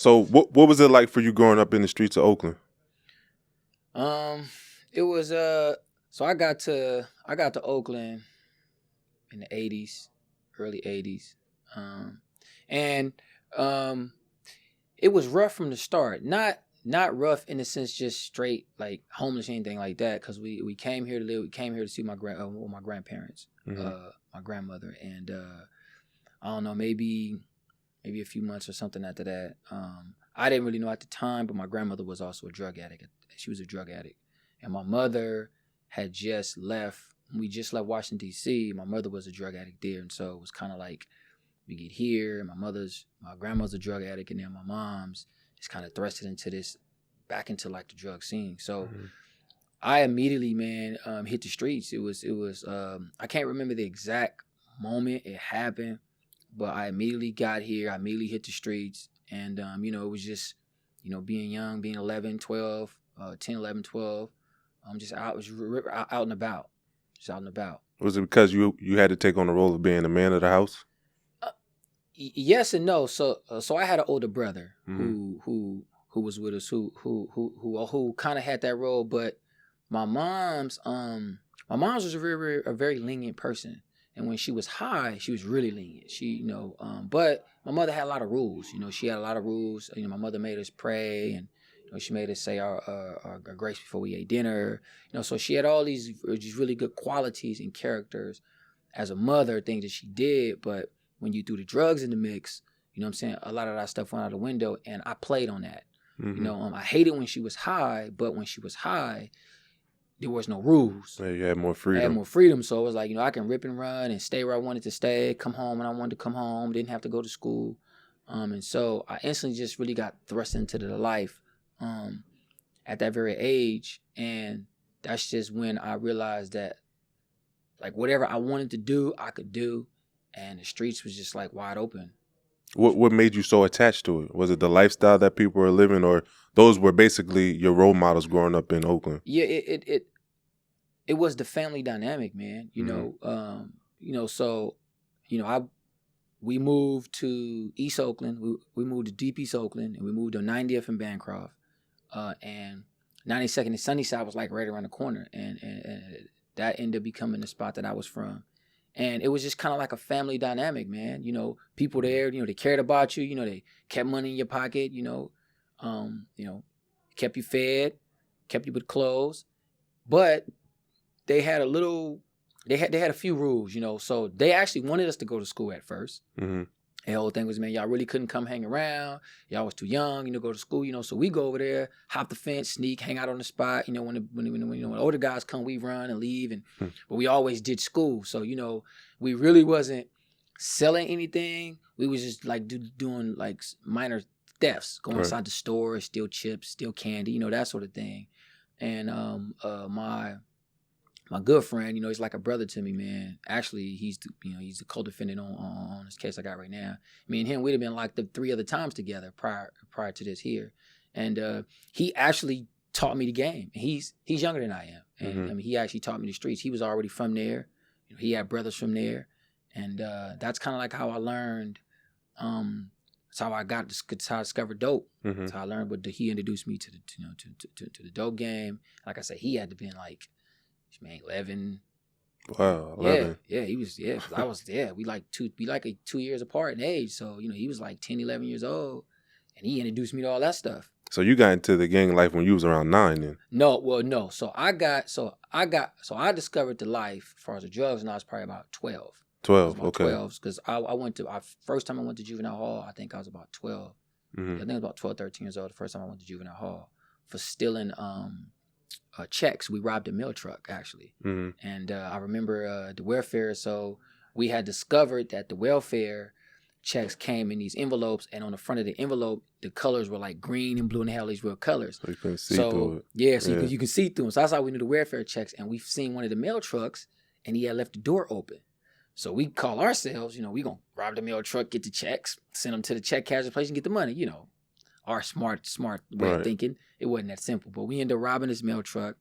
So what was it like for you growing up in the streets of Oakland? It was so I got to Oakland in the 80s, early 80s. And it was rough from the start. Not rough in the sense just straight like homeless or anything like that, because we came here to live. We came here to see my grandparents, my grandmother, and I don't know, maybe a few months or something after that. I didn't really know at the time, but my grandmother was also a drug addict. She was a drug addict, and my mother had just left. We just left Washington D.C. My mother was a drug addict there, and so it was kind of like we get here, and my grandmother's a drug addict, and then my mom's is kind of thrusted into this, back into like the drug scene. So I immediately, man, hit the streets. It was I can't remember the exact moment it happened, but I immediately got here. I immediately hit the streets, and it was just, being young, being 11, 12, 10, 11, 12, just out, out and about, just out and about. Was it because you had to take on the role of being the man of the house? Yes and no. So I had an older brother who was with us, who kind of had that role, but my mom's was a very lenient person. And when she was high, she was really lenient. But my mother had a lot of rules. She had a lot of rules. My mother made us pray, and she made us say our grace before we ate dinner. So she had all these just really good qualities and characters as a mother, things that she did. But when you threw the drugs in the mix, a lot of that stuff went out the window, and I played on that. I hated when she was high, but when she was high, there was no rules. Yeah, you had more freedom. So it was like, I can rip and run and stay where I wanted to stay, come home when I wanted to come home, didn't have to go to school. And so I instantly just really got thrust into the life at that very age. And that's just when I realized that, like, whatever I wanted to do, I could do. And the streets was just like wide open. What made you so attached to it? Was it the lifestyle that people were living, or those were basically your role models growing up in Oakland? Yeah, it was the family dynamic, man. We moved to East Oakland. We moved to deep East Oakland, and we moved to 90th and Bancroft. And 92nd and Sunnyside was like right around the corner, and that ended up becoming the spot that I was from. And it was just kind of like a family dynamic, man. People there, they cared about you. They kept money in your pocket. Kept you fed, kept you with clothes. But they had a few rules, So they actually wanted us to go to school at first. The whole thing was, man, y'all really couldn't come hang around. Y'all was too young, go to school, So we go over there, hop the fence, sneak, hang out on the spot. When the older guys come, we run and leave. But we always did school. So, we really wasn't selling anything. We was just like doing like minor thefts, going inside the store, steal chips, steal candy, that sort of thing. And my good friend, he's like a brother to me, man. Actually, he's the co-defendant on this case I got right now. Me and him, we'd have been like the 3 other times together prior to this here. And he actually taught me the game. He's younger than I am. And he actually taught me the streets. He was already from there. He had brothers from there. And that's kind of like how I learned. That's how I that's how I discovered dope. That's how I learned. But he introduced me to the dope game. Like I said, he had to be like, man, 11. Wow, 11. Yeah, he was, I was, we like 2 years apart in age. So, he was like 10, 11 years old, and he introduced me to all that stuff. So you got into the gang life when you was around 9 then? No. So I discovered the life as far as the drugs, and I was probably about 12. 12, okay. 12, because first time I went to Juvenile Hall, I think I was about 12. I think I was about 12, 13 years old the first time I went to Juvenile Hall for stealing checks. We robbed a mail truck, actually. And I remember the welfare. So we had discovered that the welfare checks came in these envelopes, and on the front of the envelope, the colors were like green and blue, and they had all these real colors. So you couldn't see through it. Yeah, so you can see through them. So that's how we knew the welfare checks. And we've seen one of the mail trucks, and he had left the door open. So we call ourselves, we gonna rob the mail truck, get the checks, send them to the check cashing place, and get the money. Our smart way of thinking. It wasn't that simple, but we ended up robbing this mail truck.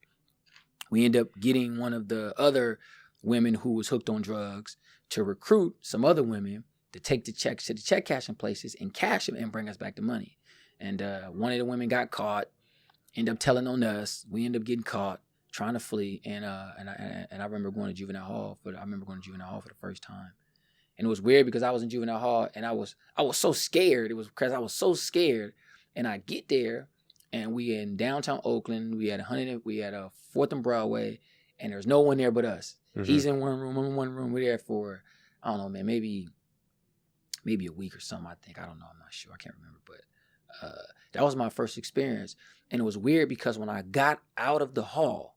We ended up getting one of the other women who was hooked on drugs to recruit some other women to take the checks to the check cashing places and cash them and bring us back the money. And one of the women got caught, ended up telling on us. We ended up getting caught, trying to flee. And I remember going to Juvenile Hall for the first time. And it was weird because I was in Juvenile Hall and I was so scared. It was because I was so scared. And I get there and we in downtown Oakland. We had 4th and Broadway, and there's no one there but us. Mm-hmm. He's in one room. I'm in one room. We're there for, I don't know, man, maybe a week or something, I think. I don't know. I'm not sure. I can't remember. But that was my first experience. And it was weird because when I got out of the hall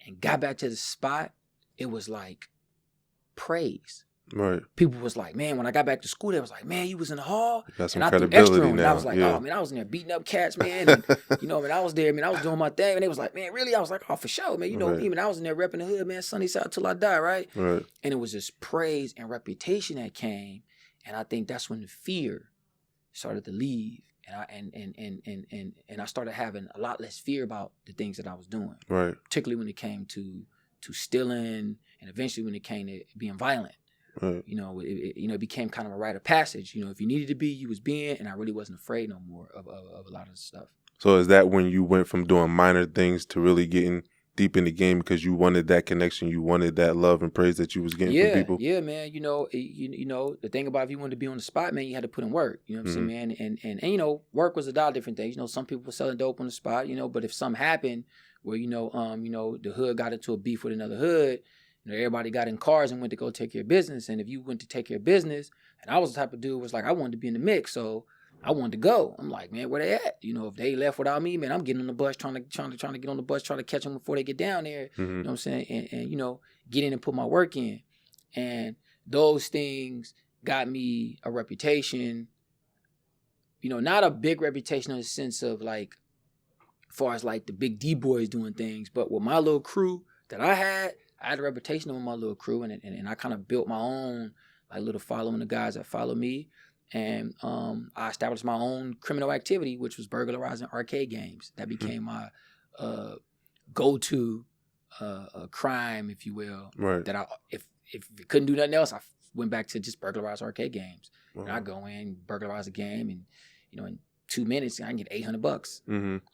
and got back to the spot, it was like praise. Right. People was like, man, when I got back to school, they was like, man, you was in the hall. You got some and credibility I threw extra on, now. And I was like, oh, man, I was in there beating up cats, man. And, man, I was there, man, I was doing my thing. And they was like, man, really? I was like, oh, for sure, man. Right. Even I was in there repping the hood, man, sunny side till I die, right? Right. And it was this praise and reputation that came. And I think that's when the fear started to leave. And I started having a lot less fear about the things that I was doing. Right. Particularly when it came to stealing, and eventually when it came to being violent. Right. It became kind of a rite of passage. If you needed to be, you was being, and I really wasn't afraid no more of a lot of the stuff. So is that when you went from doing minor things to really getting deep in the game because you wanted that connection, you wanted that love and praise that you was getting from people? Yeah, man. The thing about if you wanted to be on the spot, man, you had to put in work. You know what I'm saying, man? And work was a lot of different things. Some people were selling dope on the spot, but if something happened where, the hood got into a beef with another hood, everybody got in cars and went to go take care of business. And if you went to take care of business, and I was the type of dude was like, I wanted to be in the mix, so I wanted to go. I'm like, man, where they at? If they left without me, man, I'm getting on the bus, trying to get on the bus, trying to catch them before they get down there. You know what I'm saying? And get in and put my work in. And those things got me a reputation. Not a big reputation in the sense of like, as far as like the big D boys doing things, but with my little crew that I had a reputation with my little crew, and I kind of built my own like little following, the guys that follow me, and I established my own criminal activity, which was burglarizing arcade games. That became my go-to crime, if you will. Right. That if it couldn't do nothing else, I went back to just burglarize arcade games. Wow. And I go in, burglarize a game, and in 2 minutes, I can get $800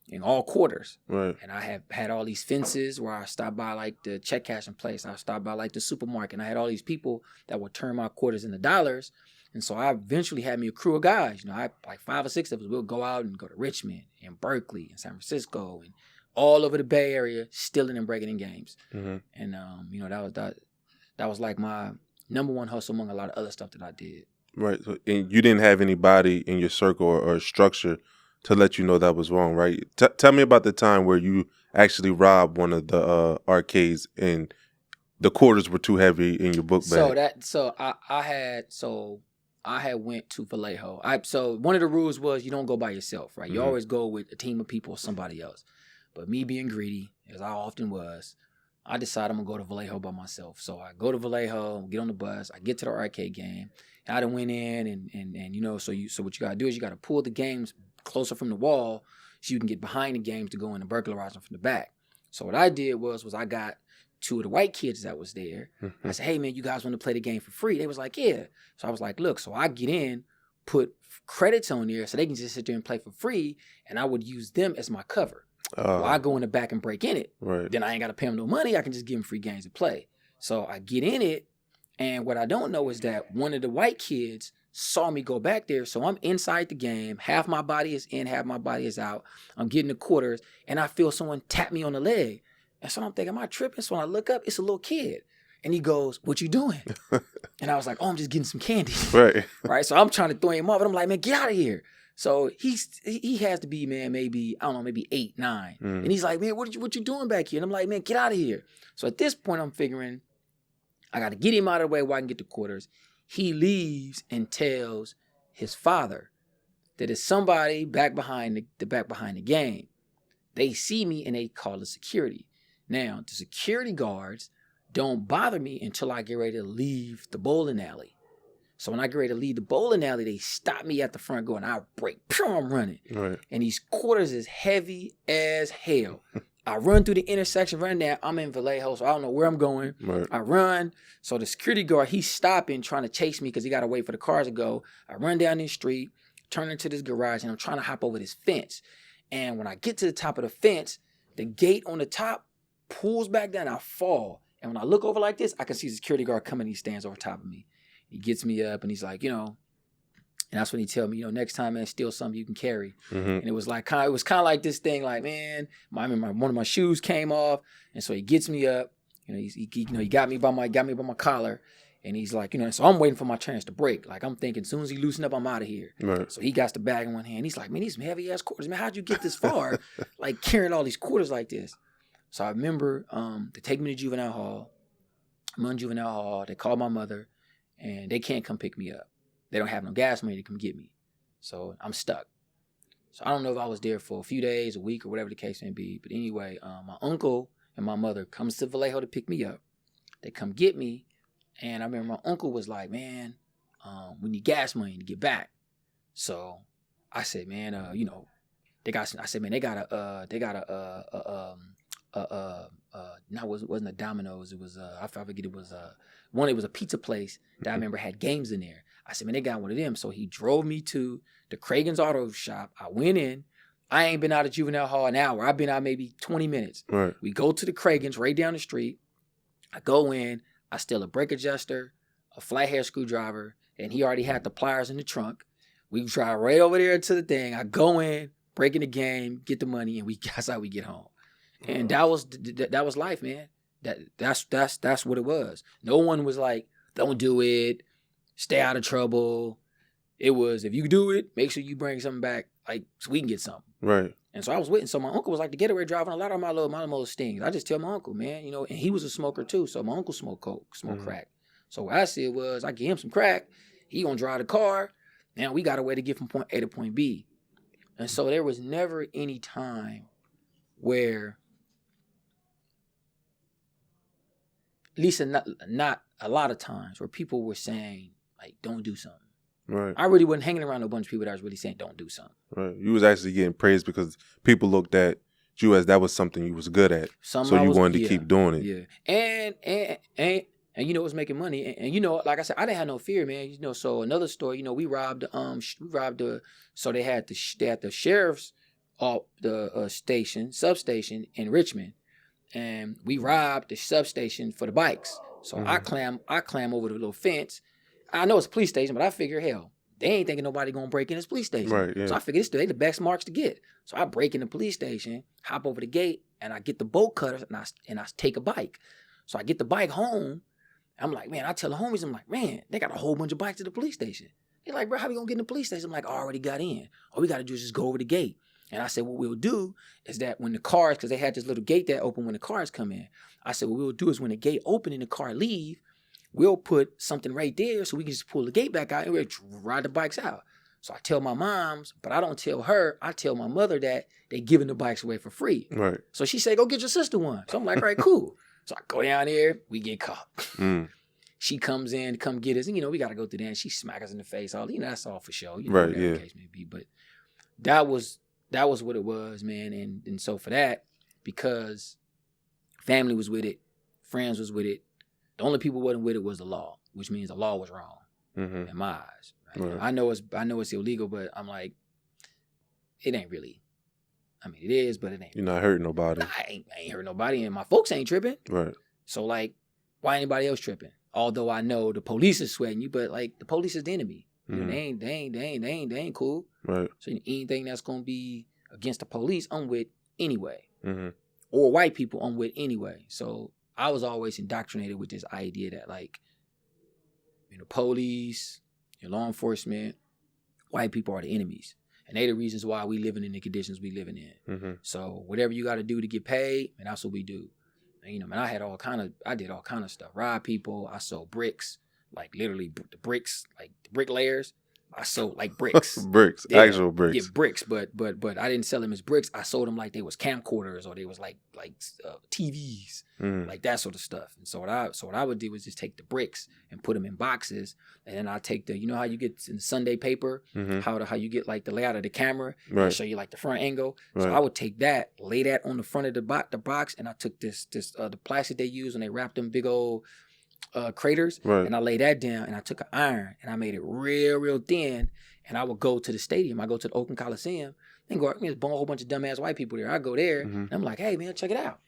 in all quarters. Right. And I have had all these fences where I stopped by like the check cashing place. I stopped by like the supermarket, and I had all these people that would turn my quarters into dollars. And so I eventually had me a crew of guys. I like 5 or 6 of us. We'll go out and go to Richmond and Berkeley and San Francisco and all over the Bay Area, stealing and breaking in games. And that was like my number one hustle among a lot of other stuff that I did. Right. So, and you didn't have anybody in your circle or structure to let you know that was wrong, right? Tell me about the time where you actually robbed one of the arcades and the quarters were too heavy in your book bag. I had went to Vallejo. So one of the rules was you don't go by yourself, right? You always go with a team of people or somebody else. But me being greedy, as I often was, I decided I'm going to go to Vallejo by myself. So I go to Vallejo, get on the bus, I get to the arcade game. And I done went in and so what you got to do is you got to pull the games closer from the wall so you can get behind the games to go in and burglarize them from the back. So what I did was I got 2 of the white kids that was there. I said, hey, man, you guys want to play the game for free? They was like, yeah. So I was like, look, so I get in, put credits on there so they can just sit there and play for free, and I would use them as my cover. Well, I go in the back and break in it. Right. Then I ain't got to pay them no money. I can just give them free games to play. So I get in it, and what I don't know is that one of the white kids saw me go back there. So I'm inside the game. Half my body is in, half my body is out. I'm getting the quarters, and I feel someone tap me on the leg. And so I'm thinking, am I tripping? So when I look up, it's a little kid. And he goes, what you doing? And I was like, oh, I'm just getting some candy. Right. Right. So I'm trying to throw him off. And I'm like, man, get out of here. So he has to be, man, maybe, I don't know, maybe 8, 9. And he's like, man, what you doing back here? And I'm like, man, get out of here. So at this point, I'm figuring I got to get him out of the way where I can get the quarters. He leaves and tells his father that it's somebody back behind the game. They see me and they call the security. Now, the security guards don't bother me until I get ready to leave the bowling alley. So when I get ready to leave the bowling alley, they stop me at the front door and I break. Pew, I'm running. Right. And these quarters is heavy as hell. I run through the intersection, run down. I'm in Vallejo, so I don't know where I'm going. Right. I run. So the security guard, he's stopping, trying to chase me because he got to wait for the cars to go. I run down this street. turn into this garage, and I'm trying to hop over this fence. And when I get to the top of the fence, the gate on the top pulls back down. I fall. And when I look over like this, I can see the security guard coming. He stands over top of me. He gets me up, and he's like, and that's when he tell me, next time, man, steal something you can carry. Mm-hmm. And it was kind of like this thing, like, man, one of my shoes came off, and so he gets me up. He got me by my collar, and he's like, so I'm waiting for my chance to break. Like, I'm thinking, as soon as he loosen up, I'm out of here. Right. So he got the bag in one hand. He's like, man, these some heavy ass quarters, man. How'd you get this far, like carrying all these quarters like this? So I remember they take me to Juvenile Hall. I'm on Juvenile Hall. They call my mother, and they can't come pick me up. They don't have no gas money to come get me. So I'm stuck. So I don't know if I was there for a few days, a week, or whatever the case may be. But anyway, my uncle and my mother comes to Vallejo to pick me up. They come get me. And I remember my uncle was like, man, we need gas money to get back. So I said, man, they got wasn't a Domino's. It was, I forget, it was a pizza place that I remember had games in there. I said, man, they got one of them. So he drove me to the Kragen's Auto Shop. I went in. I ain't been out of Juvenile Hall an hour. I've been out maybe 20 minutes. Right. We go to the Kragen's right down the street. I go in. I steal a brake adjuster, a flathead screwdriver, and he already had the pliers in the trunk. We drive right over there to the thing. I go in, break in the game, get the money, and that's how we get home. And that was life, man. That's what it was. No one was like, don't do it. Stay out of trouble. It was, if you do it, make sure you bring something back, like, so we can get something. Right. And so I was waiting. So my uncle was like the getaway driver on a lot of my little stings. I just tell my uncle, man, and he was a smoker too. So my uncle smoked coke, crack. So what I said was, I give him some crack. He gonna drive the car. Now we got a way to get from point A to point B. And so there was never any time where, at least not a lot of times, where people were saying, like, don't do something. Right. I really wasn't hanging around a bunch of people that was really saying don't do something. Right. You was actually getting praised because people looked at you as that was something you was good at. So you wanted to keep doing it. Yeah. And it was making money. And like I said, I didn't have no fear, man. So another story, we robbed so they had the sheriff's substation in Richmond. And we robbed the substation for the bikes. So I climb over the little fence. I know it's a police station, but I figure, hell, they ain't thinking nobody gonna break in this police station. Right, yeah. So I figure they the best marks to get. So I break in the police station, hop over the gate, and I get the bolt cutters, and I take a bike. So I get the bike home. I'm like, man, I tell the homies, I'm like, man, they got a whole bunch of bikes at the police station. They're like, bro, how we gonna get in the police station? I'm like, I already got in. All we gotta do is just go over the gate. And I said, what we'll do is that when the cars, because they had this little gate that open when the cars come in. I said, what we'll do is when the gate open and the car leave, we'll put something right there so we can just pull the gate back out and we'll ride the bikes out. So I tell my moms, but I don't tell her. I tell my mother that they giving the bikes away for free. Right. So she said, go get your sister one. So I'm like, all right, cool. So I go down there, we get caught. She comes in, come get us. And, we got to go through there and she smack us in the face. All that's all for show. Right, whatever yeah. the case may be. But that was what it was, man. And so for that, because family was with it, friends was with it, the only people who wasn't with it was the law, which means the law was wrong in my eyes. Right? Right. I know it's illegal, but I'm like, it ain't really. I mean, it is, but it ain't. You're not hurting nobody. I ain't hurting nobody, and my folks ain't tripping. Right. So, like, why anybody else tripping? Although I know the police is sweating you, but like the police is the enemy. They ain't cool. Right. So anything that's gonna be against the police, I'm with anyway. Or white people, I'm with anyway. So I was always indoctrinated with this idea that, like, police, law enforcement, white people are the enemies. And they the reasons why we living in the conditions we living in. So whatever you got to do to get paid, and that's what we do. And, I did all kind of stuff. Rob people. I sold bricks, like literally the bricks, like the bricklayers. I sold like bricks. Bricks, yeah, actual bricks. Yeah, bricks, but I didn't sell them as bricks. I sold them like they was camcorders or they was like TVs, like that sort of stuff. And so what I would do was just take the bricks and put them in boxes, and then I take the, how you get in the Sunday paper, how you get like the layout of the camera, right, and show you like the front angle. Right. So I would take that, lay that on the front of the box, and I took this the plastic they use when they wrap them big old craters, right, and I laid that down, and I took an iron and I made it real thin, And I would go to the stadium. I go to the Oakland Coliseum and go, there's a whole bunch of dumbass white people there. I go there and I'm like, hey man, check it out.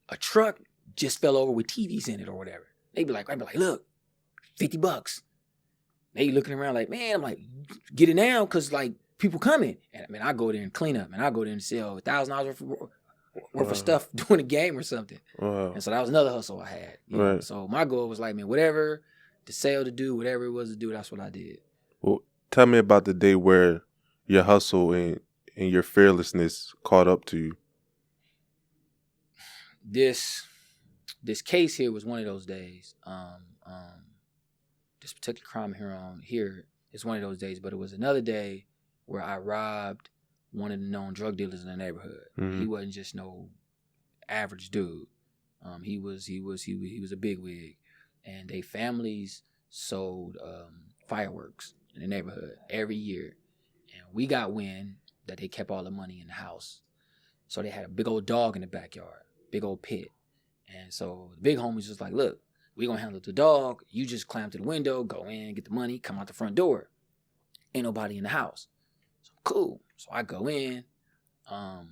A truck just fell over with TVs in it or whatever. I'd be like, look, $50. They looking around like, man, I'm like, get it now, cause like people coming. And I mean, I go there and clean up, and I go there and sell $1,000 worth of stuff during the game or something. Wow. And so that was another hustle I had. You know? Right. So my goal was like, man, whatever to sell to do, whatever it was to do, that's what I did. Well, tell me about the day where your hustle and your fearlessness caught up to you. This case here was one of those days. This particular crime here is one of those days, but it was another day where I robbed one of the known drug dealers in the neighborhood. He wasn't just no average dude. He was a bigwig, and they families sold fireworks in the neighborhood every year, and we got wind that they kept all the money in the house, so they had a big old dog in the backyard, big old pit, and so the big homies was like, look, we gonna handle the dog. You just climb to the window, go in, get the money, come out the front door. Ain't nobody in the house. So cool. So I go in. I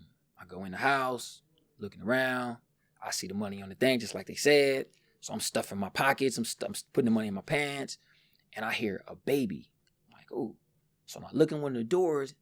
go in the house, looking around. I see the money on the thing, just like they said. So I'm stuffing my pockets. I'm putting the money in my pants, and I hear a baby. I'm like, ooh. So I look in one of the doors.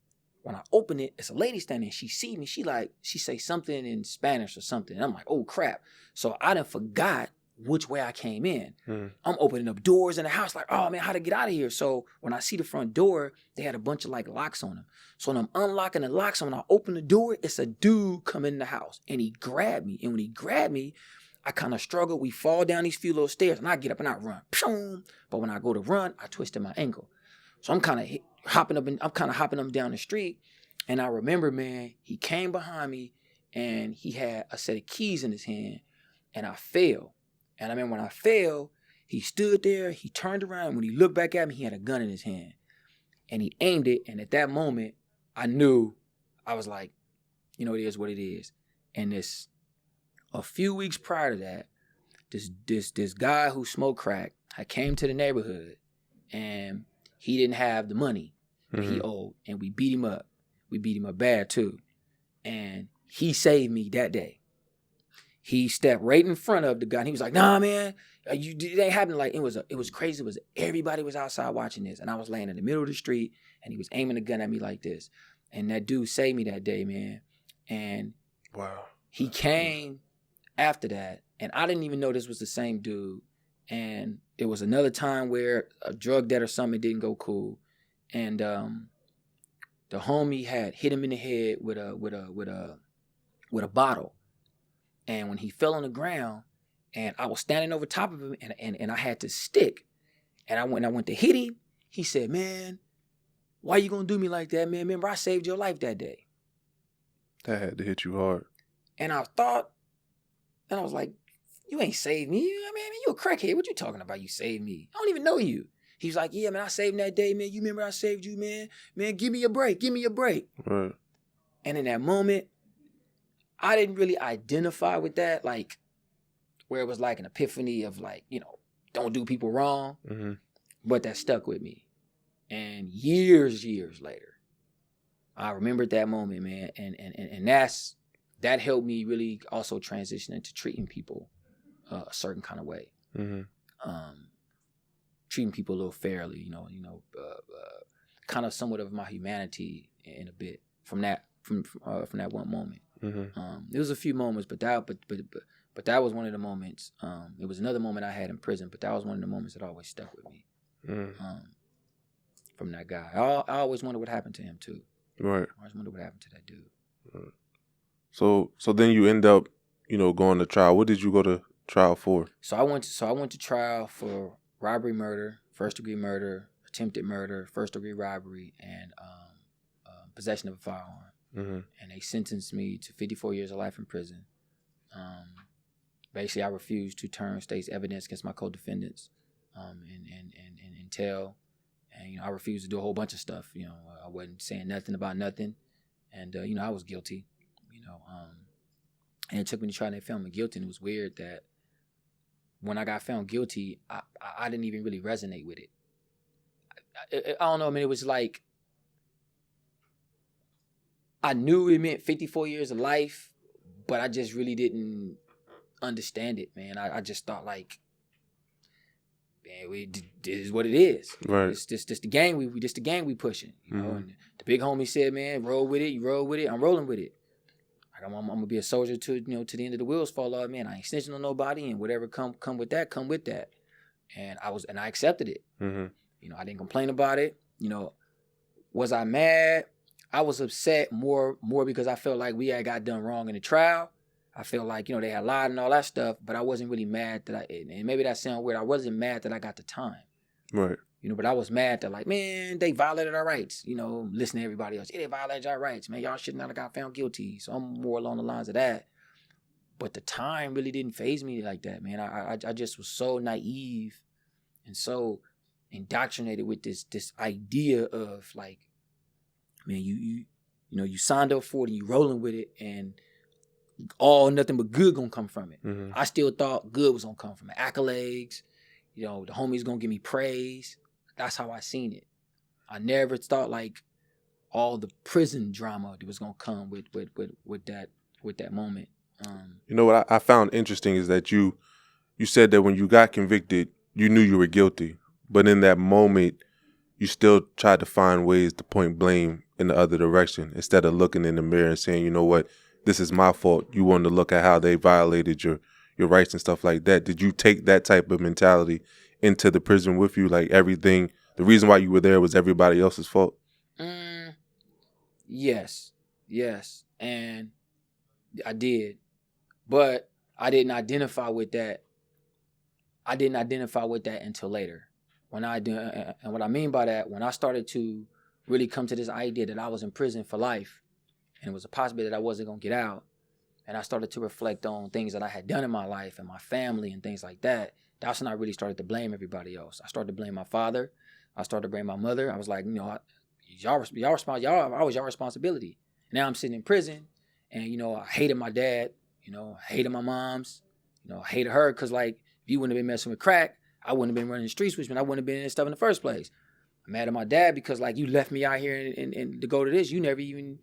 When I open it, it's a lady standing. She see me. She say something in Spanish or something. And I'm like, oh crap. So I done forgot which way I came in. I'm opening up doors in the house like, oh man, how to get out of here? So when I see the front door, they had a bunch of like locks on them. So when I'm unlocking the locks, so when I open the door, it's a dude coming in the house, and he grabbed me. And when he grabbed me, I kind of struggle. We fall down these few little stairs, and I get up and I run. But when I go to run, I twisted my ankle. So I'm kind of hopping up down the street, and I remember, man, he came behind me, and he had a set of keys in his hand, and I fell. And I remember when I fell, he stood there, he turned around, and when he looked back at me, he had a gun in his hand. And he aimed it, and at that moment, I knew, I was like, you know, it is what it is. And a few weeks prior to that, this guy who smoked crack had came to the neighborhood, and he didn't have the money that he owed, and we beat him up. We beat him up bad too. And he saved me that day. He stepped right in front of the guy, and he was like, nah, man, it ain't happening. Like, it was crazy. It was everybody was outside watching this, and I was laying in the middle of the street, and he was aiming a gun at me like this. And that dude saved me that day, man. And wow, he came after that, and I didn't even know this was the same dude. And it was another time where a drug debt or something didn't go cool, and the homie had hit him in the head with a bottle. And when he fell on the ground, and I was standing over top of him, and I had to stick, and I went to hit him, he said, man, why you gonna do me like that, man? Remember, I saved your life that day. That had to hit you hard. And I thought, and I was like, you ain't saved me. I mean, you a crackhead. What you talking about? You saved me. I don't even know you. He was like, yeah, man, I saved him that day, man. You remember I saved you, man? Man, give me a break. Give me a break. Right. And in that moment, I didn't really identify with that, like, where it was like an epiphany of like, you know, don't do people wrong. But that stuck with me. And years later, I remembered that moment, man. And that helped me really also transition into treating people a certain kind of way. Treating people a little fairly, kind of somewhat of my humanity in a bit from that one moment. There was a few moments, but that was one of the moments. It was another moment I had in prison, but that was one of the moments that always stuck with me. From that guy, I always wonder what happened to him too. Right. I always wonder what happened to that dude. Right. So then you end up, going to trial. What did you go to trial for? So I went to trial for robbery, murder, first degree murder, attempted murder, first degree robbery, and possession of a firearm. And they sentenced me to 54 years of life in prison. Basically, I refused to turn state's evidence against my co-defendants, and tell. And I refused to do a whole bunch of stuff. I wasn't saying nothing about nothing, and I was guilty. And it took me to try and they found me guilty. And it was weird that when I got found guilty, I didn't even really resonate with it. I don't know. I mean, it was like I knew it meant 54 years of life, but I just really didn't understand it, man. I just thought like, man, this is what it is. Right. It's just the gang we pushing. You know, and the big homie said, man, roll with it. You roll with it. I'm rolling with it. Like I'm gonna be a soldier to to the end of the wheels fall off. Man, I ain't snitching on nobody, and whatever come with that, come with that. And I accepted it. You know, I didn't complain about it. You know, was I mad? I was upset more because I felt like we had got done wrong in the trial. I felt like, they had lied and all that stuff, but I wasn't really mad that and maybe that sounds weird, I wasn't mad that I got the time. Right. But I was mad that like, man, they violated our rights. Listen to everybody else. Yeah, they violated our rights, man. Y'all should not have got found guilty. So I'm more along the lines of that. But the time really didn't faze me like that, man. I just was so naive and so indoctrinated with this idea of like, man, you signed up for it and you rolling with it, and all nothing but good gonna come from it. I still thought good was gonna come from it. Accolades, the homies gonna give me praise. That's how I seen it. I never thought like all the prison drama that was gonna come with that moment. What I found interesting is that you said that when you got convicted, you knew you were guilty, but in that moment, you still tried to find ways to point blame in the other direction instead of looking in the mirror and saying, you know what, this is my fault. You wanted to look at how they violated your rights and stuff like that. Did you take that type of mentality into the prison with you? Like everything, the reason why you were there was everybody else's fault? Yes. And I did. But I didn't identify with that. Until later. And what I mean by that, when I started to really come to this idea that I was in prison for life, and it was a possibility that I wasn't going to get out, and I started to reflect on things that I had done in my life and my family and things like that, that's when I really started to blame everybody else. I started to blame my father. I started to blame my mother. I was like, I was your responsibility. Now I'm sitting in prison, and, I hated my dad, I hated my moms, I hated her because, like, if you wouldn't have been messing with crack, I wouldn't have been running the streets with me. I wouldn't have been in this stuff in the first place. I'm mad at my dad because, like, you left me out here and to go to this. You never even,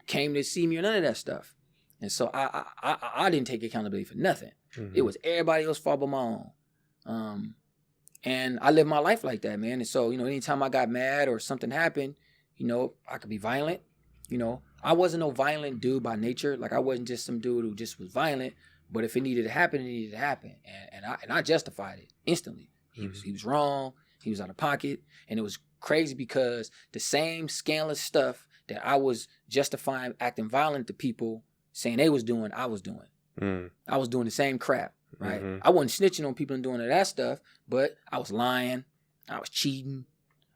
came to see me or none of that stuff. And so I didn't take accountability for nothing. It was everybody else's fault but my own. And I lived my life like that, man. And so, anytime I got mad or something happened, I could be violent. I wasn't no violent dude by nature. Like, I wasn't just some dude who just was violent. But if it needed to happen, it needed to happen. And I justified it instantly. He was wrong. He was out of pocket. And it was crazy because the same scandalous stuff that I was justifying acting violent to people, saying they was doing, I was doing. I was doing the same crap, right? I wasn't snitching on people and doing all that stuff, but I was lying. I was cheating.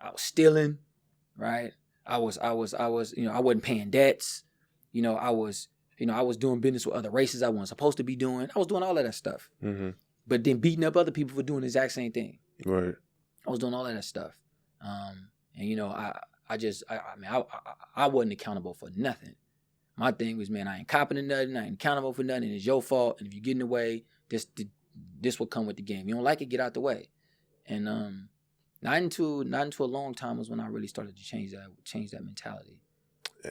I was stealing, right? I wasn't paying debts. I was doing business with other races I wasn't supposed to be doing. I was doing all of that stuff. But then beating up other people for doing the exact same thing. Right. I was doing all of that stuff. I wasn't accountable for nothing. My thing was, man, I ain't copping to nothing. I ain't accountable for nothing. It's your fault. And if you get in the way, this will come with the game. You don't like it, get out the way. And not into a long time was when I really started to change that mentality.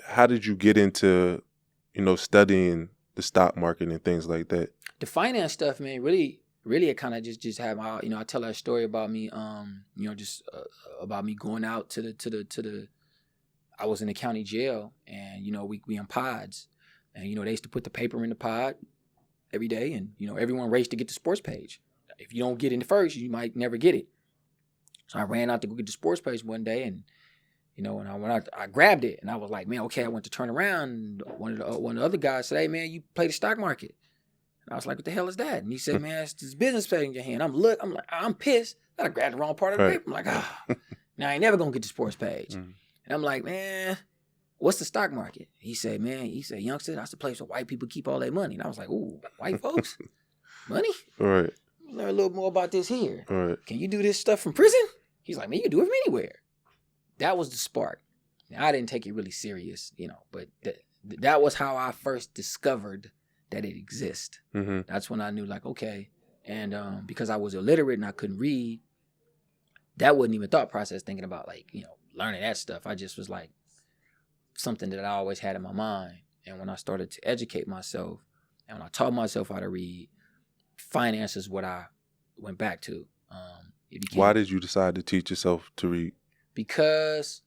How did you get into studying the stock market and things like that? The finance stuff, man, really it kind of just have my, I tell that story about me, about me going out to the, I was in the county jail, and, we in pods, and, they used to put the paper in the pod every day, and, everyone raced to get the sports page. If you don't get in first, you might never get it. So I ran out to go get the sports page one day, and, and I grabbed it, and I was like, man, okay, I went to turn around, and one of the other guys said, hey, man, you play the stock market. And I was like, what the hell is that? And he said, man, it's this business page in your hand. I'm pissed that I grabbed the wrong part of the paper. I'm like, now I ain't never going to get the sports page. And I'm like, man, what's the stock market? He said, youngster, that's the place where white people keep all their money. And I was like, ooh, white folks? Money? All right. Learn a little more about this here. All right. Can you do this stuff from prison? He's like, man, you can do it from anywhere. That was the spark. Now, I didn't take it really serious, but that was how I first discovered that it exists. That's when I knew, like, okay. And because I was illiterate and I couldn't read, that wasn't even thought process thinking about like, learning that stuff. I just was like something that I always had in my mind. And when I started to educate myself and when I taught myself how to read, finance is what I went back to. Why did you decide to teach yourself to read? Because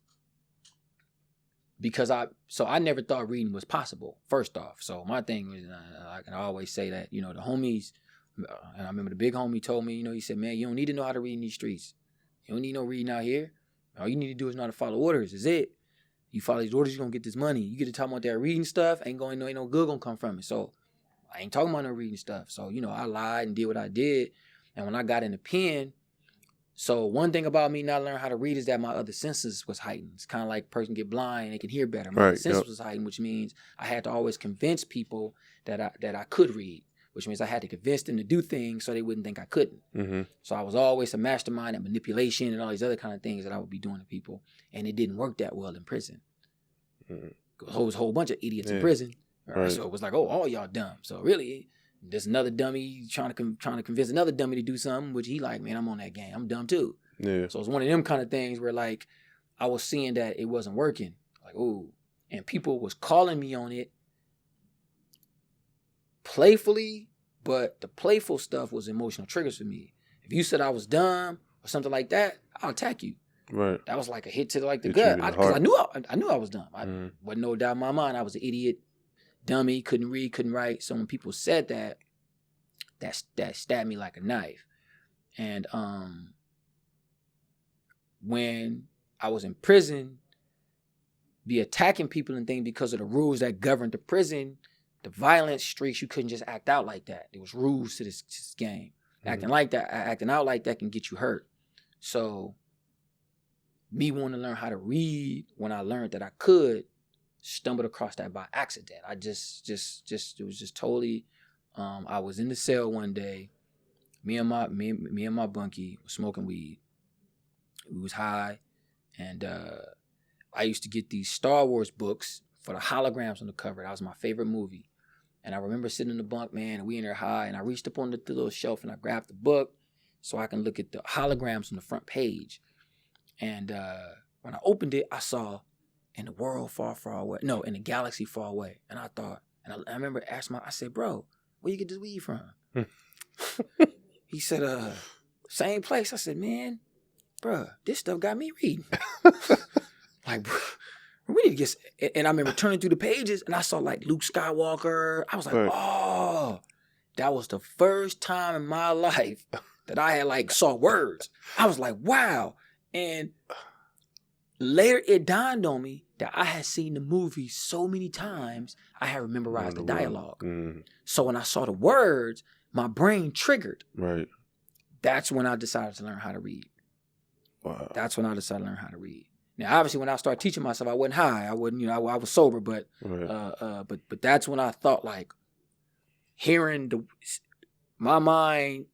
I never thought reading was possible, first off. So my thing was, I can always say that, the homies, and I remember the big homie told me, he said, man, you don't need to know how to read in these streets. You don't need no reading out here. All you need to do is know how to follow orders. Is it? You follow these orders, you're going to get this money. You get to talk about that reading stuff, ain't no good going to come from it. So I ain't talking about no reading stuff. So, I lied and did what I did. And when I got in the pen, so one thing about me not learning how to read is that my other senses was heightened. It's kind of like a person get blind and they can hear better. My other senses was heightened, which means I had to always convince people that I could read, which means I had to convince them to do things so they wouldn't think I couldn't. Mm-hmm. So I was always a mastermind at manipulation and all these other kind of things that I would be doing to people. And it didn't work that well in prison. Mm-hmm. There was a whole bunch of idiots in prison. Right. So it was like, all y'all dumb. So really, there's another dummy trying to convince another dummy to do something, which he like, man, I'm on that game. I'm dumb too. Yeah. So it's one of them kind of things where like I was seeing that it wasn't working. Like, ooh. And people was calling me on it playfully, but the playful stuff was emotional triggers for me. If you said I was dumb or something like that, I'll attack you. Right. That was like a hit to the gut. Because I knew I was dumb. I wasn't no doubt in my mind I was an idiot. Dummy, couldn't read, couldn't write. So when people said that stabbed me like a knife. And when I was in prison, be attacking people and things because of the rules that governed the prison, the violent streaks, you couldn't just act out like that. There was rules to this game. Mm-hmm. Acting out like that can get you hurt. So me wanting to learn how to read, when I learned that I could, stumbled across that by accident. I just it was just totally. I was in the cell one day. Me and my bunkie was smoking weed. We was high, and I used to get these Star Wars books for the holograms on the cover. That was my favorite movie. And I remember sitting in the bunk, man, and we in there high, and I reached up on the little shelf and I grabbed the book so I can look at the holograms on the front page. And when I opened it, I saw in the world far, far away. No, in the galaxy far away. And I thought, and I remember asking I said, bro, where you get this weed from? He said, same place. I said, man, bro, this stuff got me reading. Like, bro, we need to get, and I remember turning through the pages and I saw like Luke Skywalker. I was like, oh, that was the first time in my life that I had like saw words. I was like, wow. And later, it dawned on me that I had seen the movie so many times, I had memorized the dialogue. Mm. So when I saw the words, my brain triggered. Right. That's when I decided to learn how to read. Wow. That's when I decided to learn how to read. Now, obviously, when I started teaching myself, I wasn't high. I wasn't, I was sober, but but that's when I thought like hearing my mind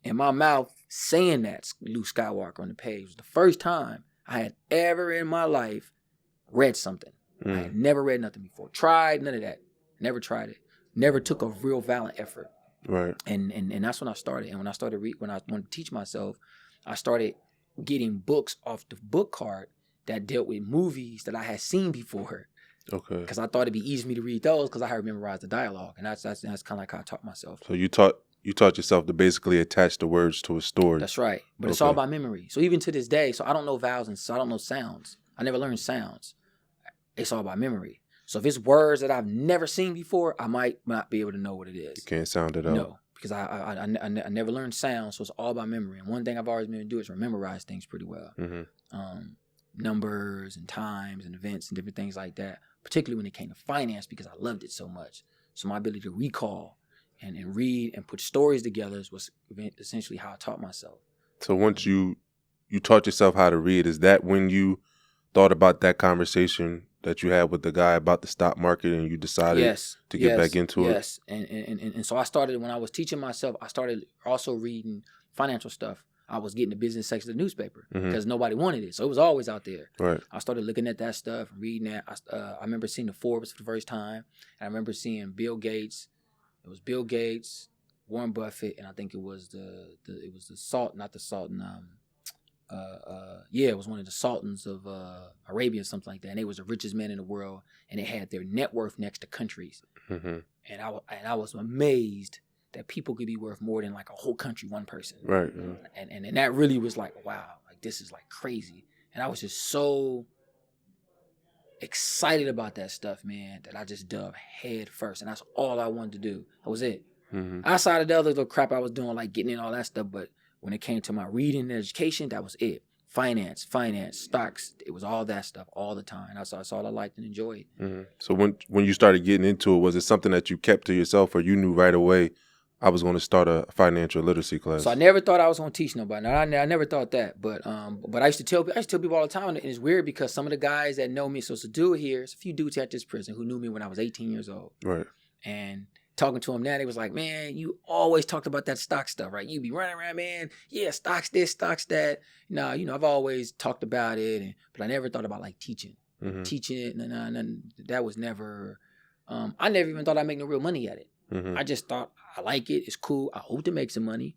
and my mouth saying that Luke Skywalker on the page was the first time I had ever in my life read something. I had never read nothing before. Tried none of that. Never tried it. Never took a real violent effort. Right. And that's when I started. And when I started when I wanted to teach myself, I started getting books off the book cart that dealt with movies that I had seen before. Okay. Because I thought it'd be easy for me to read those because I had memorized the dialogue, and that's kind of like how I taught myself. So you taught yourself to basically attach the words to a story. That's right. But it's all by memory. So even to this day, so I don't know vowels and so I don't know sounds. I never learned sounds. It's all by memory. So if it's words that I've never seen before, I might not be able to know what it is. You can't sound it out. No, because I never learned sounds, so it's all by memory. And one thing I've always been able to do is memorize things pretty well. Mm-hmm. Numbers and times and events and different things like that, particularly when it came to finance because I loved it so much. So my ability to recall and read and put stories together was essentially how I taught myself. So once you taught yourself how to read, is that when you thought about that conversation that you had with the guy about the stock market and you decided to get back into it? Yes. And so I started, when I was teaching myself, I started also reading financial stuff. I was getting the business section of the newspaper because nobody wanted it. So it was always out there. Right. I started looking at that stuff, reading that. I remember seeing the Forbes for the first time. And I remember seeing Bill Gates. It was Bill Gates, Warren Buffett, and I think it was the salt, not the salt, and it was one of the sultans of Arabia, something like that. And they was the richest men in the world, and they had their net worth next to countries. Mm-hmm. And I was amazed that people could be worth more than like a whole country, one person. Right. And that really was like, wow, like this is like crazy. And I was just so excited about that stuff, man, that I just dove head first. And that's all I wanted to do. That was it. Mm-hmm. Outside of the other little crap I was doing, like getting in all that stuff, but when it came to my reading and education, that was it. Finance, stocks, it was all that stuff all the time. That's all I liked and enjoyed. Mm-hmm. So when you started getting into it, was it something that you kept to yourself, or you knew right away I was going to start a financial literacy class? So I never thought I was going to teach nobody. No, I never thought that. But I used to tell people all the time, and it's weird because some of the guys that know me, so it's a dude here, there's a few dudes at this prison who knew me when I was 18 years old. Right. And talking to them now, they was like, man, you always talked about that stock stuff, right? You be running around, man. Yeah, stocks this, stocks that. No, I've always talked about it, but I never thought about like teaching. Mm-hmm. Teaching it, and that was never, I never even thought I'd make no real money at it. Mm-hmm. I just thought, I like it, it's cool, I hope to make some money.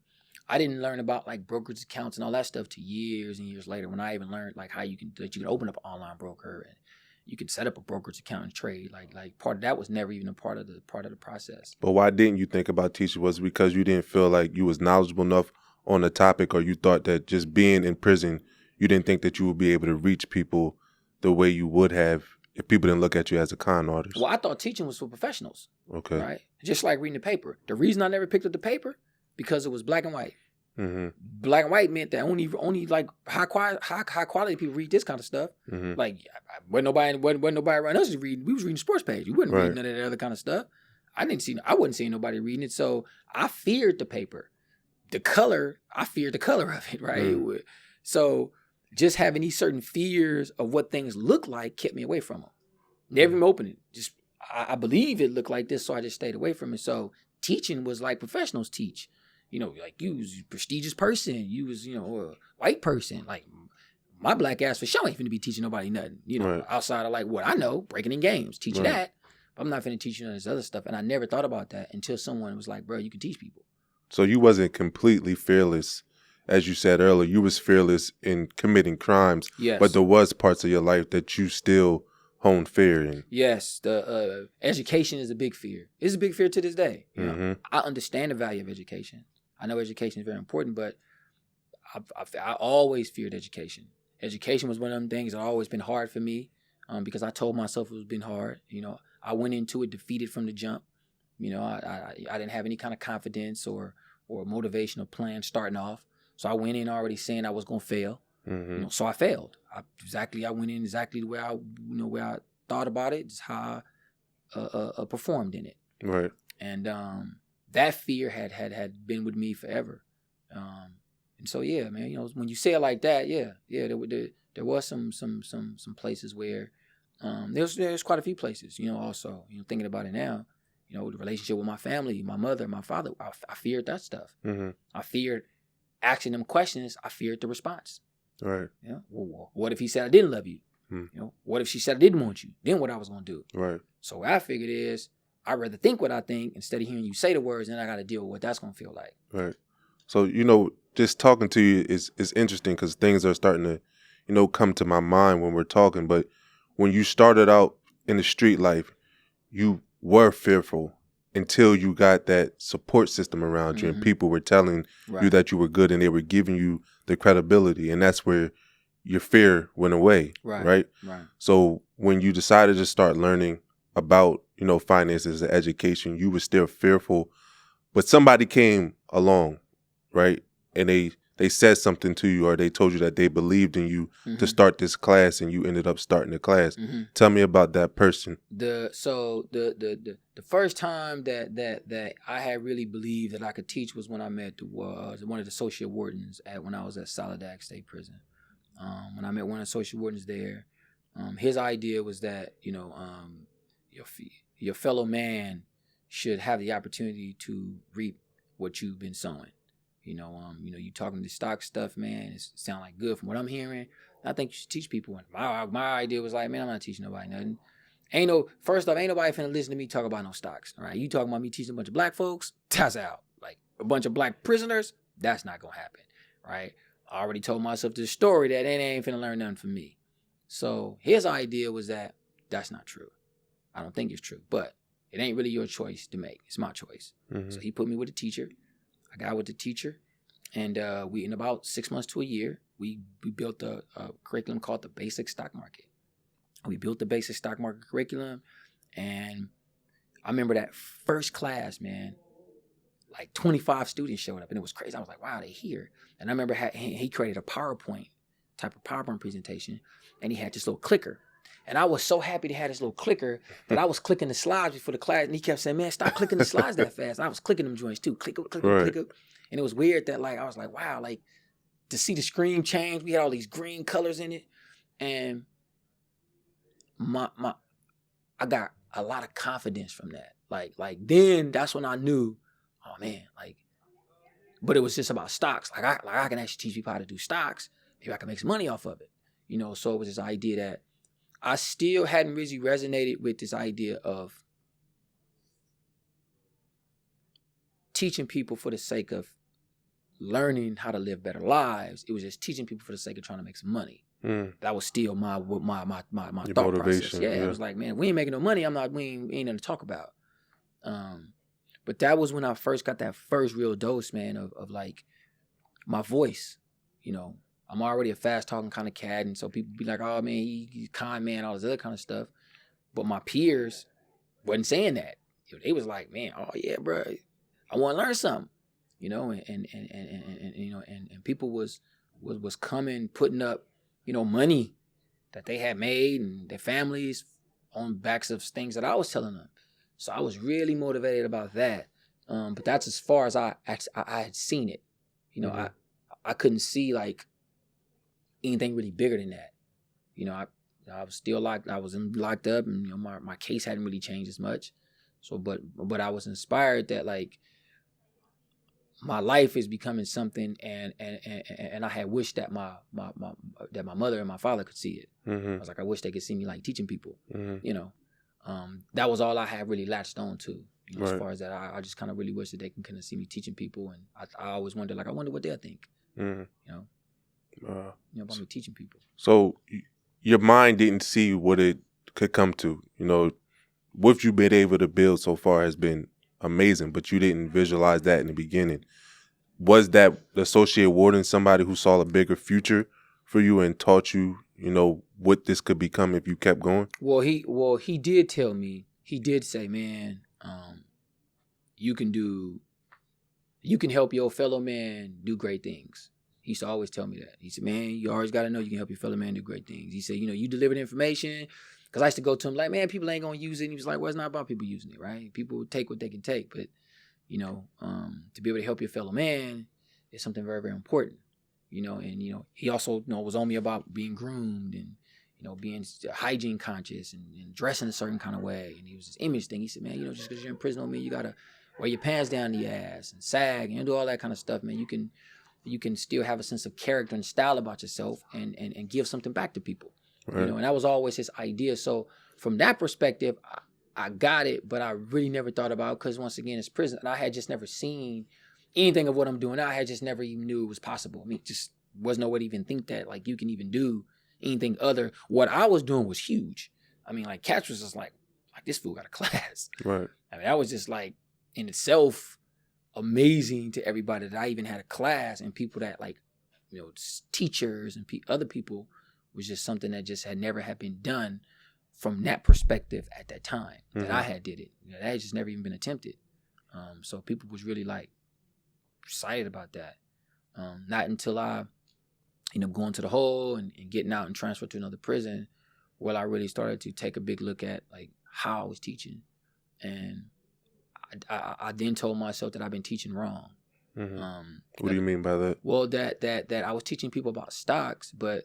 I didn't learn about like brokerage accounts and all that stuff till years and years later when I even learned like how you can open up an online broker and you can set up a brokerage account and trade. Like part of that was never even a part of the process. But why didn't you think about teaching? Was it because you didn't feel like you was knowledgeable enough on the topic, or you thought that just being in prison, you didn't think that you would be able to reach people the way you would have if people didn't look at you as a con artist? Well, I thought teaching was for professionals. Okay. Right? Just like reading the paper. The reason I never picked up the paper, because it was black and white. Mm-hmm. Black and white meant that only like high quality people read this kind of stuff. Mm-hmm. Like wasn't nobody around us reading. We was reading sports page. We wasn't reading none of that other kind of stuff. I wasn't seeing nobody reading it. So I feared the paper. I feared the color of it, right? Mm. So just having these certain fears of what things look like kept me away from them. Never even opened it. Just I believe it looked like this, so I just stayed away from it. So teaching was like professionals teach. Like you was a prestigious person. You was, a white person. Like my black ass for sure ain't finna be teaching nobody nothing. Right. Outside of like what I know, breaking in games, teaching that. But I'm not finna teach you this other stuff. And I never thought about that until someone was like, bro, you can teach people. So you wasn't completely fearless. As you said earlier, you was fearless in committing crimes. Yes. But there was parts of your life that you still honed fear in. Yes. The education is a big fear. It's a big fear to this day. Mm-hmm. I understand the value of education. I know education is very important, but I always feared education. Education was one of them things that always been hard for me because I told myself it was been hard. I went into it defeated from the jump. I didn't have any kind of confidence or motivational plan starting off. So I went in already saying I was going to fail. Mm-hmm. So I failed. I went in exactly the way I thought about it, just how I performed in it. Right. And that fear had been with me forever. And so yeah, man, when you say it like that, there was some places where there's quite a few places, also, thinking about it now, the relationship with my family, my mother, my father, I feared that stuff. Mm-hmm. I feared asking them questions. I feared the response. Right. Well, what if he said I didn't love you? What if she said I didn't want you? Then what I was going to do? Right. So what I figured is I'd rather think what I think instead of hearing you say the words, and I got to deal with what that's going to feel like. Right. So, just talking to you is interesting because things are starting to, come to my mind when we're talking. But when you started out in the street life, you were fearful until you got that support system around you, mm-hmm. and people were telling you that you were good and they were giving you the credibility. And that's where your fear went away. Right. So when you decided to start learning about, finances and education, you were still fearful, but somebody came along, right? And they said something to you, or they told you that they believed in you, mm-hmm. to start this class, and you ended up starting the class. Mm-hmm. Tell me about that person. The first time that I had really believed that I could teach was when I met one of the associate wardens when I was at Soledad State Prison. When I met one of the associate wardens there, his idea was that your fellow man should have the opportunity to reap what you've been sowing. You talking the stock stuff, man. It sound like good from what I'm hearing. I think you should teach people. And my idea was like, man, I'm not teaching nobody nothing. First off, ain't nobody finna listen to me talk about no stocks. All right, you talking about me teaching a bunch of black folks? That's out. Like a bunch of black prisoners? That's not gonna happen, right? I already told myself this story that they ain't finna learn nothing from me. So his idea was that that's not true. I don't think it's true, but it ain't really your choice to make. It's my choice. Mm-hmm. So he put me with a teacher. I got with the teacher, and we in about 6 months to a year, we built a curriculum called the Basic Stock Market. We built the Basic Stock Market curriculum, and I remember that first class, man, like 25 students showed up, and it was crazy. I was like, wow, they here. And I remember he created a PowerPoint presentation, and he had this little clicker. And I was so happy to have this little clicker that I was clicking the slides before the class, and he kept saying, man, stop clicking the slides that fast. And I was clicking them joints too, click, click, right. Click. And it was weird that, like, I was like, wow, like, to see the screen change, we had all these green colors in it, and I got a lot of confidence from that. Like then that's when I knew, oh man, like, but it was just about stocks. Like I can actually teach people how to do stocks. Maybe I can make some money off of it. You know, so it was this idea that I still hadn't really resonated with this idea of teaching people for the sake of learning how to live better lives. It was just teaching people for the sake of trying to make some money. That was still my thought process. Yeah, it was like, man, we ain't making no money. We ain't nothing to talk about. But that was when I first got that first real dose, man, of like my voice. You know, I'm already a fast talking kind of cat, and so people be like, oh man, he's kind man, all this other kind of stuff. But my peers wasn't saying that. They was like, man, oh yeah, bro, I want to learn something. You know, and you know, and people was coming, putting up, you know, money that they had made and their families on backs of things that I was telling them. So I was really motivated about that. But that's as far as I had seen it. You know, mm-hmm. I couldn't see like anything really bigger than that. You know, I was still locked up, and you know, my case hadn't really changed as much. So, but I was inspired that like my life is becoming something, and I had wished that my mother and my father could see it. Mm-hmm. I was like, I wish they could see me like teaching people. Mm-hmm. You know, that was all I had really latched on to. You know, right. As far as that, I just kind of really wish that they can kind of see me teaching people, and I always wonder, like, I wonder what they'll think. Mm-hmm. You know, about me teaching people. So your mind didn't see what it could come to. You know, what you've been able to build so far has been amazing, but you didn't visualize that in the beginning. Was that associate warden somebody who saw a bigger future for you and taught you, you know, what this could become if you kept going? Well, he did tell me. He did say, man, you can help your fellow man do great things. He used to always tell me that. He said, man, you always got to know you can help your fellow man do great things. He said, you know, you deliver the information. Because I used to go to him like, man, people ain't going to use it. And he was like, well, it's not about people using it, right? People take what they can take. But, you know, to be able to help your fellow man is something very, very important. You know, and, you know, he also, you know, was on me about being groomed and, you know, being hygiene conscious and dressing a certain kind of way. And he was this image thing. He said, man, you know, just because you're in prison don't mean you got to wear your pants down to your ass and sag and do all that kind of stuff, man. You can still have a sense of character and style about yourself and give something back to people. Right. You know, and that was always his idea. So from that perspective, I got it, but I really never thought about it because once again, it's prison. And I had just never seen anything of what I'm doing. I had just never even knew it was possible. I mean, just was no way to even think that like you can even do anything other. What I was doing was huge. I mean, like Catch was just like this fool got a class. Right. I mean, that was just like in itself amazing to everybody that I even had a class, and people that like, you know, teachers and other people was just something that just had never been done from that perspective at that time that I had did it. You know, that had just never even been attempted. So people was really like excited about that. Not until I ended up going to the hole and getting out and transferred to another prison where I really started to take a big look at like how I was teaching. And I then told myself that I've been teaching wrong. Mm-hmm. What do you mean by that? Well, that I was teaching people about stocks, but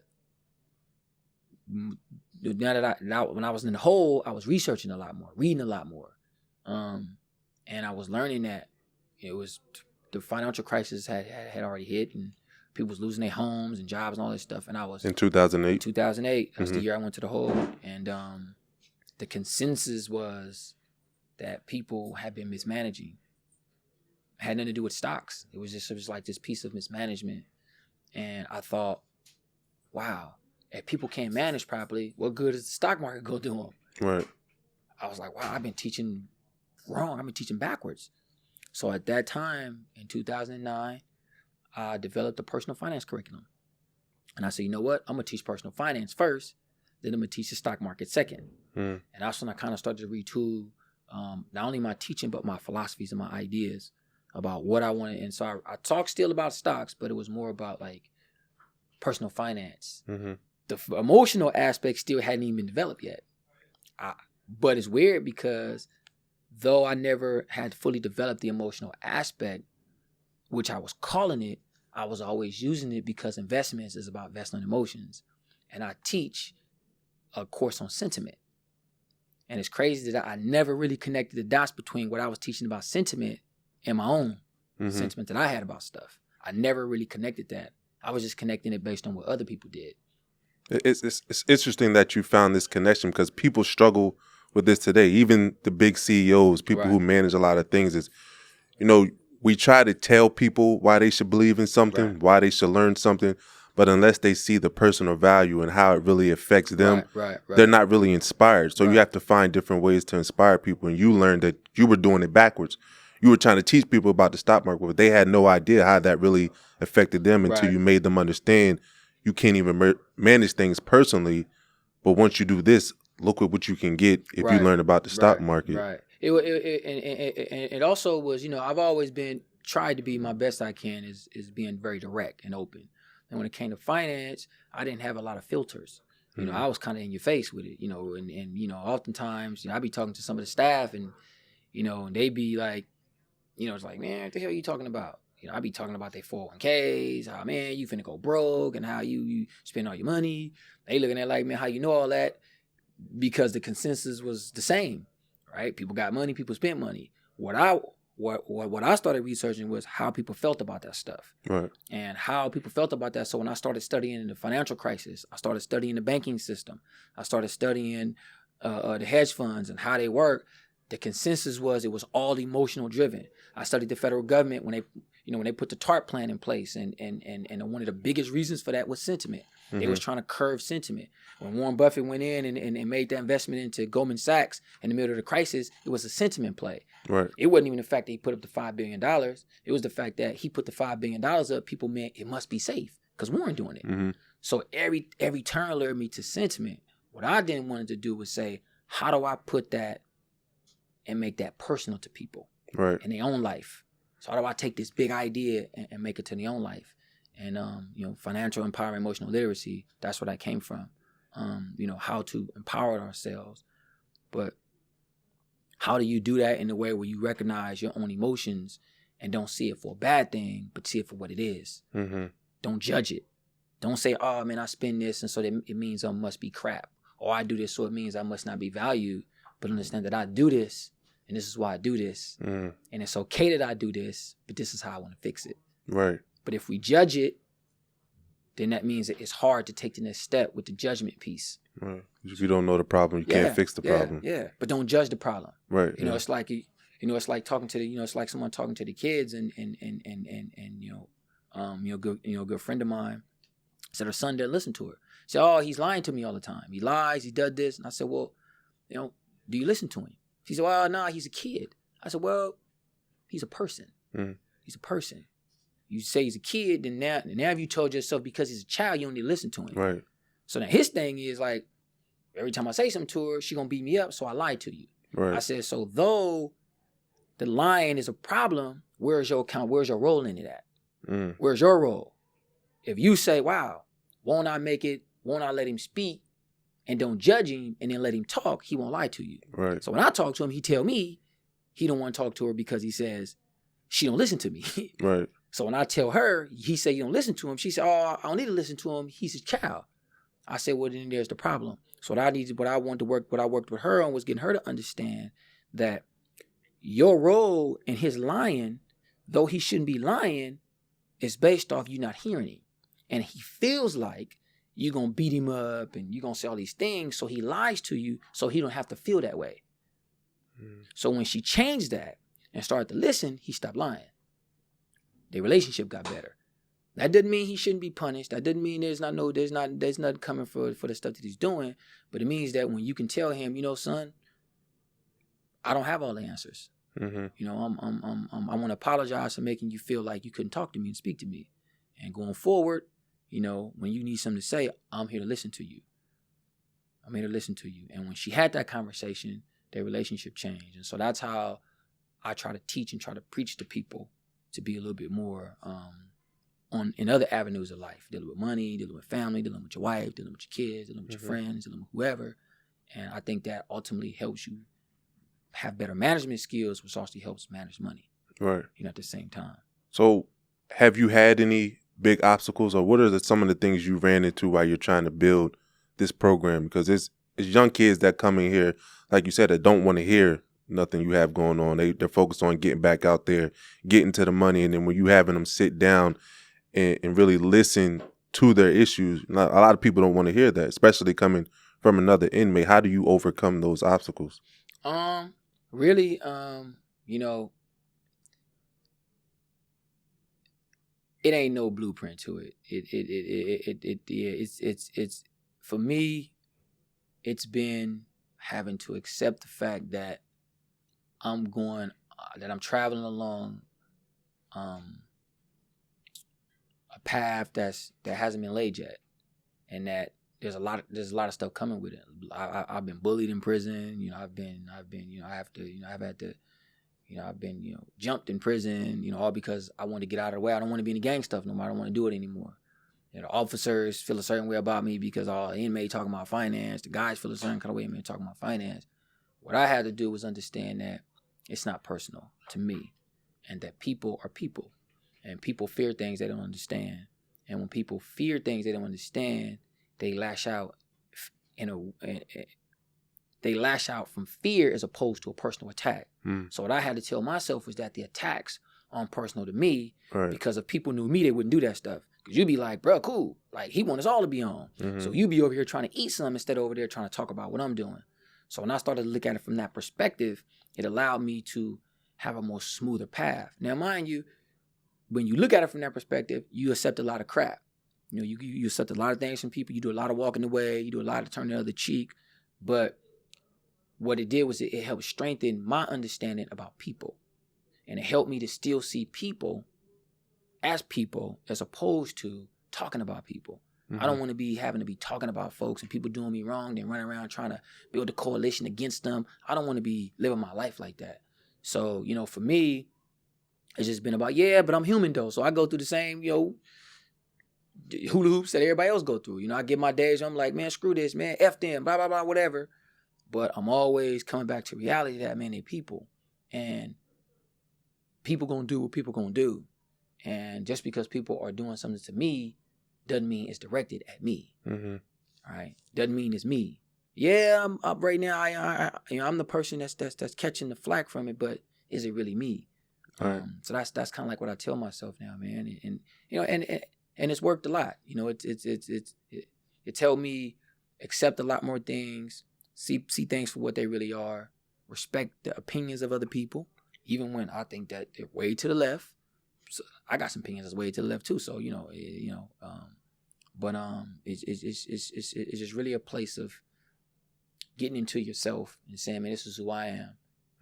now when I was in the hole, I was researching a lot more, reading a lot more, and I was learning that it was the financial crisis had already hit, and people was losing their homes and jobs and all this stuff. And I was in 2008. 2008. That's the year I went to the hole, and the consensus was that people had been mismanaging. It had nothing to do with stocks. It was like this piece of mismanagement. And I thought, wow, if people can't manage properly, what good is the stock market go do them? Right. I was like, wow, I've been teaching wrong. I've been teaching backwards. So at that time, in 2009, I developed a personal finance curriculum. And I said, you know what? I'm going to teach personal finance first, then I'm going to teach the stock market second. And that's when I kind of started to retool not only my teaching, but my philosophies and my ideas about what I wanted. And so I talked still about stocks, but it was more about like personal finance. The emotional aspect still hadn't even been developed yet. But it's weird because though I never had fully developed the emotional aspect, which I was calling it, I was always using it because investments is about investing in emotions. And I teach a course on sentiment. And it's crazy that I never really connected the dots between what I was teaching about sentiment and my own sentiment that I had about stuff. I never really connected that. I was just connecting it based on what other people did. It's interesting that you found this connection because people struggle with this today. Even the big CEOs, people who manage a lot of things, is, you know, we try to tell people why they should believe in something, why they should learn something, but unless they see the personal value and how it really affects them, they're not really inspired. So you have to find different ways to inspire people. And you learned that you were doing it backwards. You were trying to teach people about the stock market, but they had no idea how that really affected them until you made them understand you can't even manage things personally. But once you do this, look at what you can get if you learn about the stock market. Right. It also was, you know, I've always tried to be my best I can is being very direct and open. And when it came to finance, I didn't have a lot of filters. You know, I was kind of in your face with it, you know, and you know, oftentimes, you know, I'd be talking to some of the staff and, you know, and they'd be like, you know, it's like, man, what the hell are you talking about? You know, I'd be talking about their 401ks, how, man, you finna go broke and how you spend all your money. They looking at like, man, how you know all that? Because the consensus was the same, right? People got money, people spent money. What I started researching was how people felt about that stuff. Right. And how people felt about that. So when I started studying the financial crisis, I started studying the banking system. I started studying the hedge funds and how they work. The consensus was it was all emotional driven. I studied the federal government when they put the TARP plan in place, and one of the biggest reasons for that was sentiment. They was trying to curve sentiment. When Warren Buffett went in and made that investment into Goldman Sachs in the middle of the crisis, it was a sentiment play. Right. It wasn't even the fact that he put up the $5 billion. It was the fact that he put the $5 billion up. People meant it must be safe because Warren doing it. So every turn led me to sentiment. What I didn't want to do was say, how do I put that and make that personal to people in their own life? So how do I take this big idea and make it to their own life? And, you know, financial empowerment, emotional literacy, that's where that came from. You know, how to empower ourselves. But how do you do that in a way where you recognize your own emotions and don't see it for a bad thing, but see it for what it is? Don't judge it. Don't say, oh, man, I spend this, and so it means I must be crap. Or I do this, so it means I must not be valued. But understand that I do this, and this is why I do this. And it's okay that I do this, but this is how I want to fix it. Right. But if we judge it, then that means that it's hard to take the next step with the judgment piece. Right. If you don't know the problem, you can't fix the problem. Yeah. But don't judge the problem. Right. You know, it's like it's like talking to it's like someone talking to the kids and a good friend of mine said her son didn't listen to her. She said, oh, he's lying to me all the time. He lies, he does this. And I said, well, you know, do you listen to him? She said, well, no, he's a kid. I said, well, he's a person. He's a person. You say he's a kid, then now you told yourself because he's a child, you don't need to listen to him. Right. So now his thing is like, every time I say something to her, she gonna beat me up, so I lied to you. Right. I said, so though the lying is a problem, where's your account? Where's your role in it at? Where's your role? If you say, wow, won't I make it? Won't I let him speak? And don't judge him and then let him talk, he won't lie to you. Right. So when I talk to him, he tell me he don't want to talk to her because he says she don't listen to me. Right. So when I tell her, he say you don't listen to him, she said, oh, I don't need to listen to him. He's a child. I said, well, then there's the problem. So what I worked with her on was getting her to understand that your role in his lying, though he shouldn't be lying, is based off you not hearing him. And he feels like you're going to beat him up and you're going to say all these things, so he lies to you so he don't have to feel that way. So when she changed that and started to listen, he stopped lying. Their relationship got better. That doesn't mean he shouldn't be punished. That doesn't mean there's nothing coming for the stuff that he's doing. But it means that when you can tell him, son, I don't have all the answers. Mm-hmm. I want to apologize for making you feel like you couldn't talk to me and speak to me. And going forward, when you need something to say, I'm here to listen to you. I'm here to listen to you. And when she had that conversation, their relationship changed. And so that's how I try to teach and try to preach to people to be a little bit more in other avenues of life, dealing with money, dealing with family, dealing with your wife, dealing with your kids, dealing with your friends, dealing with whoever. And I think that ultimately helps you have better management skills, which also helps manage money. Right. At the same time. So have you had any big obstacles, or what are some of the things you ran into while you're trying to build this program? Because it's young kids that come in here, like you said, that don't want to hear nothing you have going on. They're focused on getting back out there, getting to the money. And then when you having them sit down and really listen to their issues, a lot of people don't want to hear that, especially coming from another inmate. How do you overcome those obstacles? Really, it ain't no blueprint to it. It's for me, it's been having to accept the fact that I'm traveling along a path that hasn't been laid yet, and that there's a lot of stuff coming with it. I've been bullied in prison. I've been jumped in prison. All because I want to get out of the way. I don't want to be in the gang stuff no more. I don't want to do it anymore. The officers feel a certain way about me because all inmates talking about finance. The guys feel a certain kind of way about me talking about finance. What I had to do was understand that it's not personal to me, and that people are people, and people fear things they don't understand. And when people fear things they don't understand, they lash out they lash out from fear as opposed to a personal attack. So what I had to tell myself was that the attacks aren't personal to me, right? Because if people knew me, they wouldn't do that stuff. Because you'd be like, bro, cool. Like, he want us all to be on. Mm-hmm. So you be over here trying to eat something instead of over there trying to talk about what I'm doing. So when I started to look at it from that perspective, it allowed me to have a more smoother path. Now, mind you, when you look at it from that perspective, you accept a lot of crap. You accept a lot of things from people. You do a lot of walking away. You do a lot of turning the other cheek. But what it did was it helped strengthen my understanding about people. And it helped me to still see people as opposed to talking about people. Mm-hmm. I don't want to be having to be talking about folks and people doing me wrong, then running around trying to build a coalition against them. I don't want to be living my life like that. So, for me, it's just been about, but I'm human though. So I go through the same, hula hoops that everybody else go through. I get my days, I'm like, man, screw this, man, F them, blah, blah, blah, whatever. But I'm always coming back to reality that, man, they're people. And people gonna do what people gonna do. And just because people are doing something to me doesn't mean it's directed at me. Mm-hmm. All right? Doesn't mean it's me. Yeah, I'm up right now. I'm the person that's catching the flack from it, but is it really me? Right. So that's kind of like what I tell myself now, man. And it's worked a lot. It's helped me accept a lot more things, see things for what they really are, respect the opinions of other people, even when I think that they're way to the left. So I got some opinions that's way to the left too. So it's just really a place of getting into yourself and saying, man, this is who I am.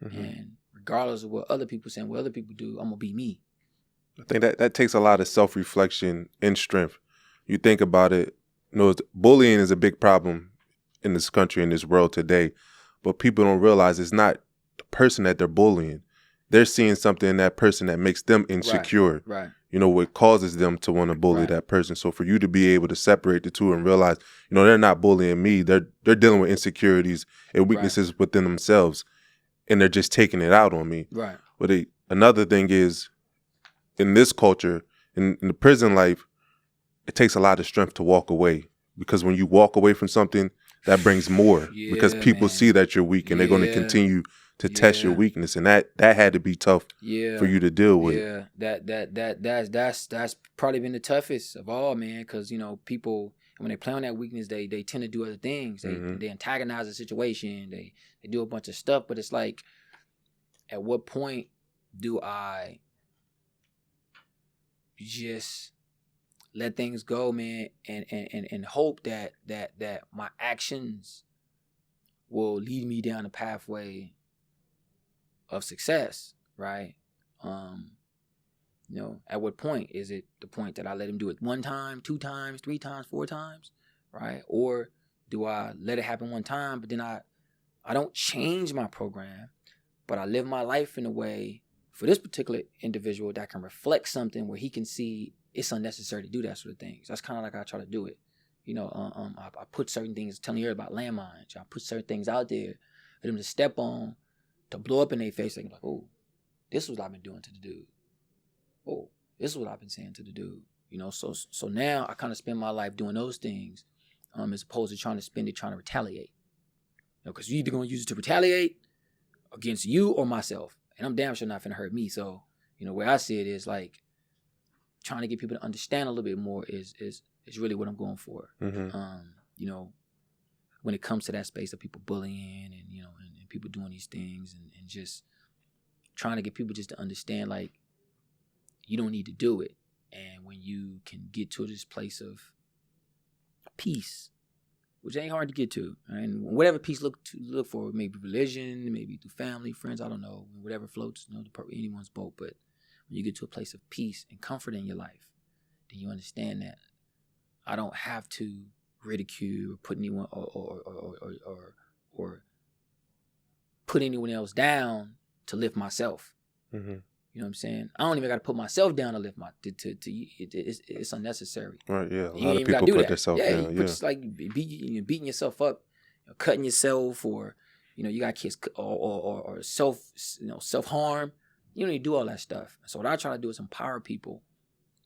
Mm-hmm. And regardless of what other people saying, what other people do, I'm gonna be me. I think that takes a lot of self-reflection and strength. You think about it, bullying is a big problem in this country, in this world today, but people don't realize it's not the person that they're bullying. They're seeing something in that person that makes them insecure. Right. What causes them to want to bully that person. So for you to be able to separate the two and realize, they're not bullying me. They're dealing with insecurities and weaknesses within themselves, and they're just taking it out on me. Right. But another thing is, in this culture, in the prison life, it takes a lot of strength to walk away, because when you walk away from something, that brings more because people see that you're weak and they're going to continue to test your weakness, and that had to be tough for you to deal with. Yeah, that's probably been the toughest of all, man. Because people, when they play on that weakness, they tend to do other things. They antagonize the situation. They do a bunch of stuff. But it's like, at what point do I just let things go, man, and hope that my actions will lead me down a pathway of success, right? At what point? Is it the point that I let him do it 1 time, 2 times, 3 times, 4 times, right? Or do I let it happen 1 time, but then I don't change my program, but I live my life in a way for this particular individual that can reflect something where he can see it's unnecessary to do that sort of things. That's kind of like I try to do it. I put certain things, telling you about landmines. I put certain things out there for them to step on, to blow up in their face. They're like, oh, this is what I've been doing to the dude. Oh, this is what I've been saying to the dude. So now I kind of spend my life doing those things, as opposed to trying to spend it trying to retaliate. Because you're either going to use it to retaliate against you or myself. And I'm damn sure not finna hurt me. So, where I see it is like trying to get people to understand a little bit more is really what I'm going for. Mm-hmm. When it comes to that space of people bullying and people doing these things and just trying to get people just to understand, like, you don't need to do it. And when you can get to this place of peace, which ain't hard to get to, and whatever peace look for, maybe religion, maybe through family, friends, I don't know, whatever floats, anyone's boat. But when you get to a place of peace and comfort in your life, then you understand that I don't have to ridicule or put anyone or put anyone else down to lift myself. Mm-hmm. You know what I'm saying? I don't even got to put myself down to lift it's unnecessary. Right, yeah. A You lot of ain't gotta people do put that. themselves Yeah, down. you put just like beating yourself up, cutting yourself, or you got kids or self-harm. You don't need to do all that stuff. So what I try to do is empower people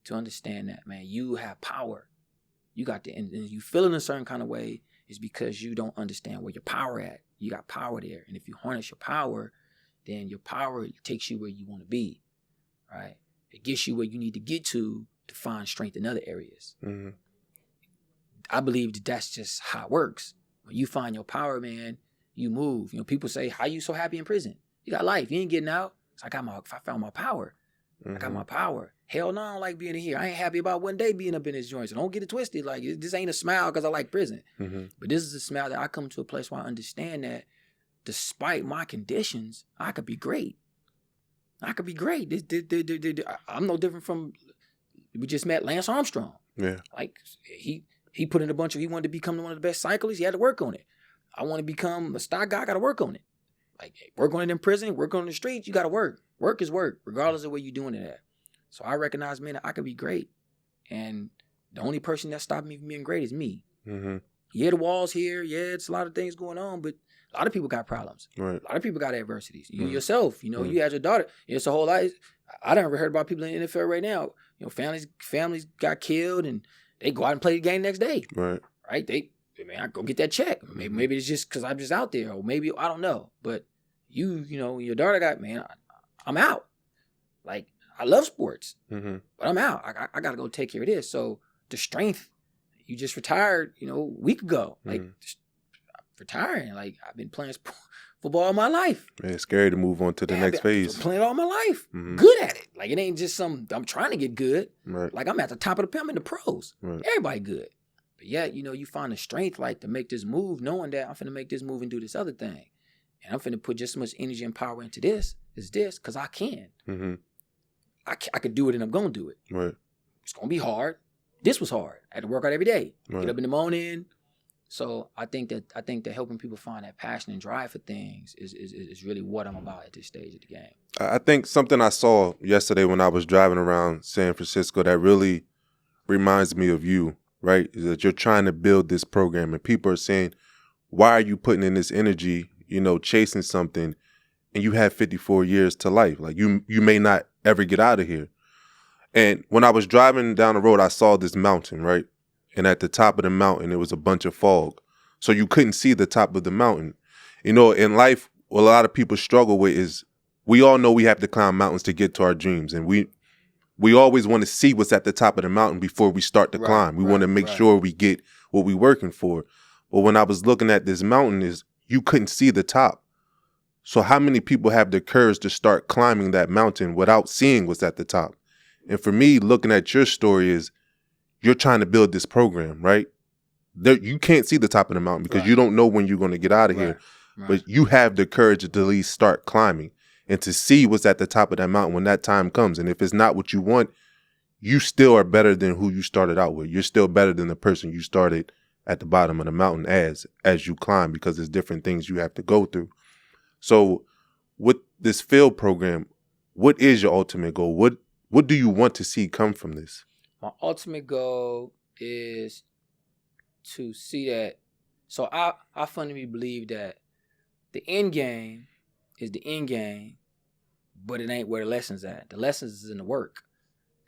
to understand that, man, you have power. You got and you feel in a certain kind of way is because you don't understand where your power at. You got power there, and if you harness your power, then your power takes you where you want to be, right? It gets you where you need to get to find strength in other areas. Mm-hmm. I believe that's just how it works. When you find your power, man, you move. People say, how you so happy in prison? You got life. You ain't getting out. So I found my power. Mm-hmm. I got my power. Hell no, I don't like being in here. I ain't happy about one day being up in this joint. So don't get it twisted. Like, this ain't a smile because I like prison. Mm-hmm. But this is a smile that I come to a place where I understand that despite my conditions, I could be great. I could be great. I'm no different from, we just met Lance Armstrong. Yeah. Like, he put in he wanted to become one of the best cyclists. He had to work on it. I want to become a stock guy. I got to work on it. Like, work on it in prison, work on the streets. You got to work. Work is work, regardless of where you're doing it at. So I recognize, man, that I could be great. And the only person that stopped me from being great is me. Mm-hmm. Yeah, the wall's here. Yeah, it's a lot of things going on, but a lot of people got problems. Right. A lot of people got adversities. You Mm-hmm. yourself, you had your daughter. It's a whole lot. I done heard about people in the NFL right now. Families got killed and they go out and play the game next day. Right. Right? I go get that check. Maybe it's just because I'm just out there, or maybe I don't know. But your daughter got, man, I'm out. Like, I love sports, Mm-hmm. but I'm out. I got to go take care of this. So the strength, you just retired, a week ago. Like, retiring. Like, I've been playing football all my life. Man, it's scary to move on to the next phase. Playing all my life. Mm-hmm. Good at it. Like, it ain't just I'm trying to get good. Right. Like, I'm at the top of the pyramid, the pros. Right. Everybody good. But yet, you find the strength, like, to make this move, knowing that I'm finna make this move and do this other thing. And I'm finna put just as much energy and power into this, because I can. Mm-hmm. I could do it, and I'm gonna do it. Right. It's gonna be hard. This was hard. I had to work out every day. Right. Get up in the morning. So I think that helping people find that passion and drive for things is really what I'm about at this stage of the game. I think something I saw yesterday when I was driving around San Francisco that really reminds me of you, right? Is that you're trying to build this program, and people are saying, why are you putting in this energy, chasing something, and you have 54 years to life? Like, you may not ever get out of here. And when I was driving down the road, I saw this mountain, right? And at the top of the mountain, it was a bunch of fog. So you couldn't see the top of the mountain. In life, what a lot of people struggle with is, we all know we have to climb mountains to get to our dreams. And we always want to see what's at the top of the mountain before we start to climb. We want to make sure we get what we're working for. But when I was looking at this mountain, you couldn't see the top. So how many people have the courage to start climbing that mountain without seeing what's at the top? And for me, looking at your story is, you're trying to build this program, right? You can't see the top of the mountain because you don't know when you're going to get out of here. But you have the courage to at least start climbing and to see what's at the top of that mountain when that time comes. And if it's not what you want, you still are better than who you started out with. You're still better than the person you started at the bottom of the mountain as you climb, because there's different things you have to go through. So with this F.E.E.L program, what is your ultimate goal? What do you want to see come from this? My ultimate goal is to see that. So I fundamentally believe that the end game is the end game, but it ain't where the lessons at. The lessons is in the work.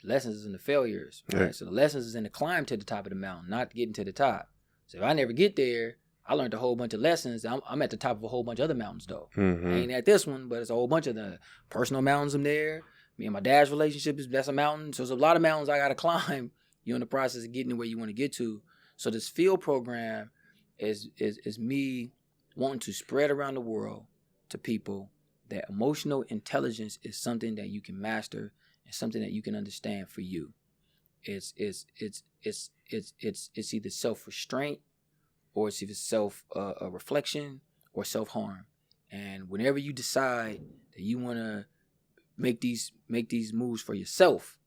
The lessons is in the failures. Right? Right. So the lessons is in the climb to the top of the mountain, not getting to the top. So if I never get there, I learned a whole bunch of lessons. I'm at the top of a whole bunch of other mountains though. Mm-hmm. I ain't at this one, but it's a whole bunch of the personal mountains I'm there. Me and my dad's relationship that's a mountain. So there's a lot of mountains I gotta climb. You're in the process of getting to where you want to get to. So this F.E.E.L program is me wanting to spread around the world to people that emotional intelligence is something that you can master and something that you can understand for you. It's either self-restraint or it's either self-reflection or self-harm. And whenever you decide that you want to make these moves for yourself,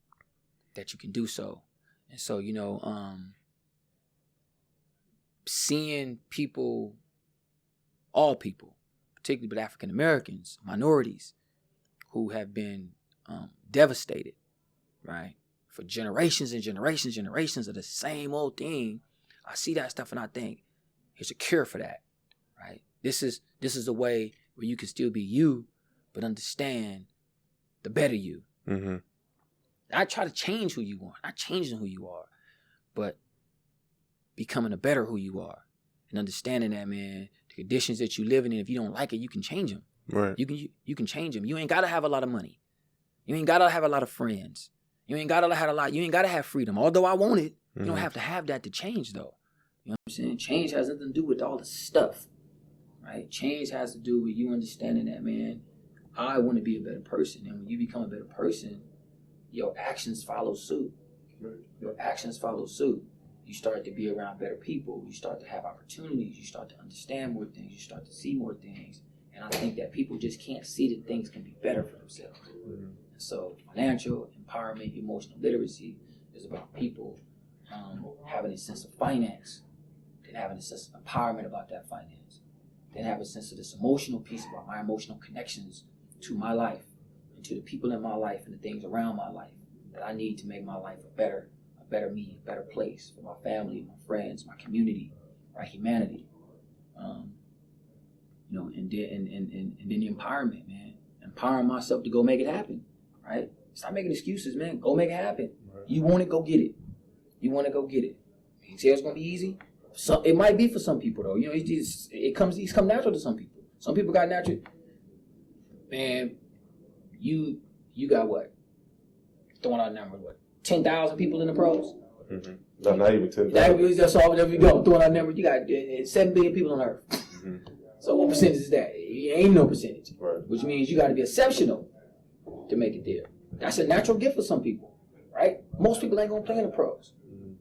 that you can do so. And so, seeing people, all people, particularly but African Americans, minorities, who have been devastated, right, for generations and generations of the same old thing, I see that stuff and I think there's a cure for that, right? This is a way where you can still be you, but understand the better you. Mm-hmm. I try to change who you are, not changing who you are, but becoming a better who you are, and understanding that, man, the conditions that you live in, if you don't like it, you can change them. Right. You can change them. You ain't gotta have a lot of money. You ain't gotta have a lot of friends. You ain't gotta have a lot. You ain't gotta have freedom. Although I want it, you don't have to have that to change, though. You know what I'm saying? Change has nothing to do with all the stuff, right? Change has to do with you understanding that, man, I want to be a better person, and when you become a better person, your actions follow suit. Your actions follow suit. You start to be around better people. You start to have opportunities. You start to understand more things. You start to see more things. And I think that people just can't see that things can be better for themselves. Mm-hmm. And so financial empowerment, emotional literacy is about people having a sense of finance, then having a sense of empowerment about that finance, then have a sense of this emotional piece about my emotional connections to my life and to the people in my life and the things around my life that I need to make my life a better me, a better place for my family, my friends, my community, right? Humanity. And then the empowerment, man. Empowering myself to go make it happen, right? Stop making excuses, man. Go make it happen. Right. You want it, go get it. You want to go get it. You say it's gonna be easy? It might be for some people though. It's come natural to some people. Some people got natural. Man, you got what? Throwing out a number, what? 10,000 people in the pros? Mm-hmm. No, not even 10,000. That's all. There we go. Throwing out a number. You got 7 billion people on Earth. Mm-hmm. So what percentage is that? It ain't no percentage. Right. Which means you got to be exceptional to make it there. That's a natural gift for some people, right? Most people ain't gonna play in the pros. Mm-hmm.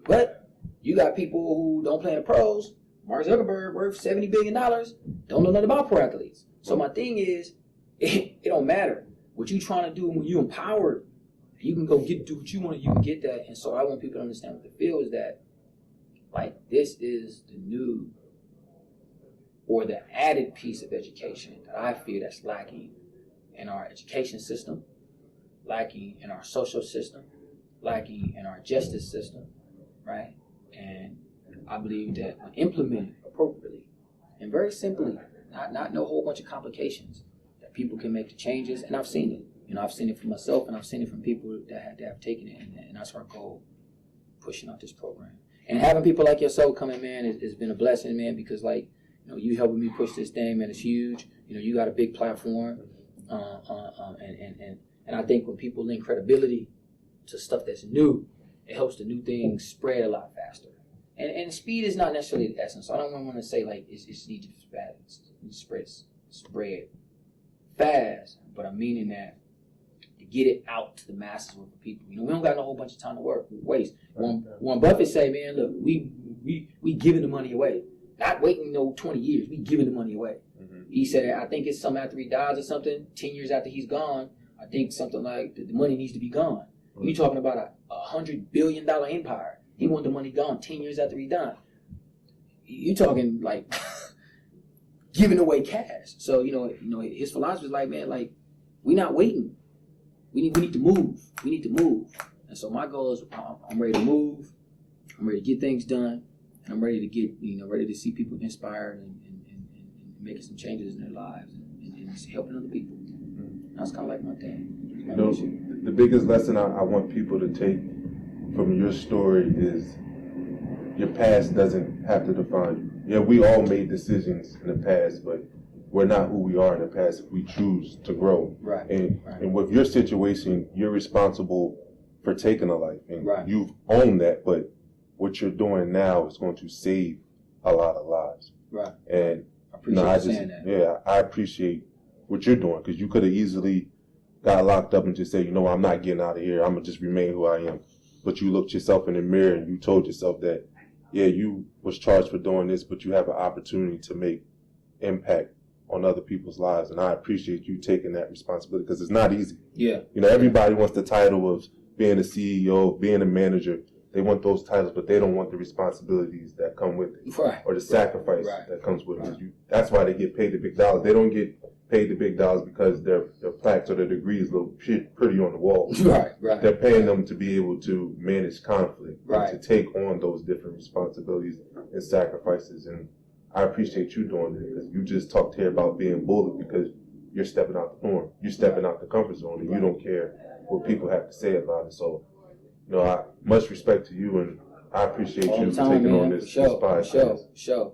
But you got people who don't play in the pros. Mark Zuckerberg worth $70 billion. Don't know nothing about pro athletes. So my thing is, it don't matter what you trying to do when you empowered. You can go do what you want to. You can get that. And so I want people to understand what the F.E.E.L is that, like, this is the new or the added piece of education that I feel that's lacking in our education system, lacking in our social system, lacking in our justice system, right? And I believe that when implemented appropriately and very simply, not no whole bunch of complications, that people can make the changes. And I've seen it. I've seen it for myself, and I've seen it from people that have taken it, and that's our goal, pushing out this program. And having people like yourself come in, man, has been a blessing, man, because, like, you helping me push this thing, man, it's huge. You got a big platform, and I think when people link credibility to stuff that's new, it helps the new things spread a lot faster. And speed is not necessarily the essence. So I don't want to say, like, it's need to spread fast, but I'm meaning that to get it out to the masses with the people. You know, we don't got no whole bunch of time to waste. Warren Buffett say, man, look, we giving the money away. Not waiting 20 years. We giving the money away. Mm-hmm. He said, I think it's something after he dies or something, 10 years after he's gone, I think something like the money needs to be gone. Mm-hmm. You're talking about a $100 billion empire. He wanted the money gone 10 years after he died. You're talking like giving away cash. So, his philosophy is like, man, like, we're not waiting. We need to move. We need to move. And so my goal is I'm ready to move. I'm ready to get things done. And I'm ready to get, ready to see people inspired and making some changes in their lives and helping other people. That's kind of like my thing. The biggest lesson I want people to take from your story is your past doesn't have to define you. Yeah, we all made decisions in the past, but we're not who we are in the past if we choose to grow. Right. And with your situation, you're responsible for taking a life. And right. You've owned that, but what you're doing now is going to save a lot of lives. Right. And I appreciate you saying that. Yeah, I appreciate what you're doing, because you could have easily got locked up and just say, I'm not getting out of here. I'm going to just remain who I am. But you looked yourself in the mirror and you told yourself that, yeah, you was charged for doing this, but you have an opportunity to make impact on other people's lives. And I appreciate you taking that responsibility, because it's not easy. Yeah. Everybody wants the title of being a CEO, being a manager. They want those titles, but they don't want the responsibilities that come with it. Right. Or the sacrifice that comes with it. That's why they get paid the big dollars. They don't get paid the big dollars because their plaques or their degrees look pretty on the wall. Right. They're paying them to be able to manage conflict, right, and to take on those different responsibilities and sacrifices. And I appreciate you doing it, because you just talked here about being bullied because you're stepping out the norm. You're stepping out the comfort zone, and you don't care what people have to say about it. So, much respect to you, and I appreciate you taking on this podcast. Sure.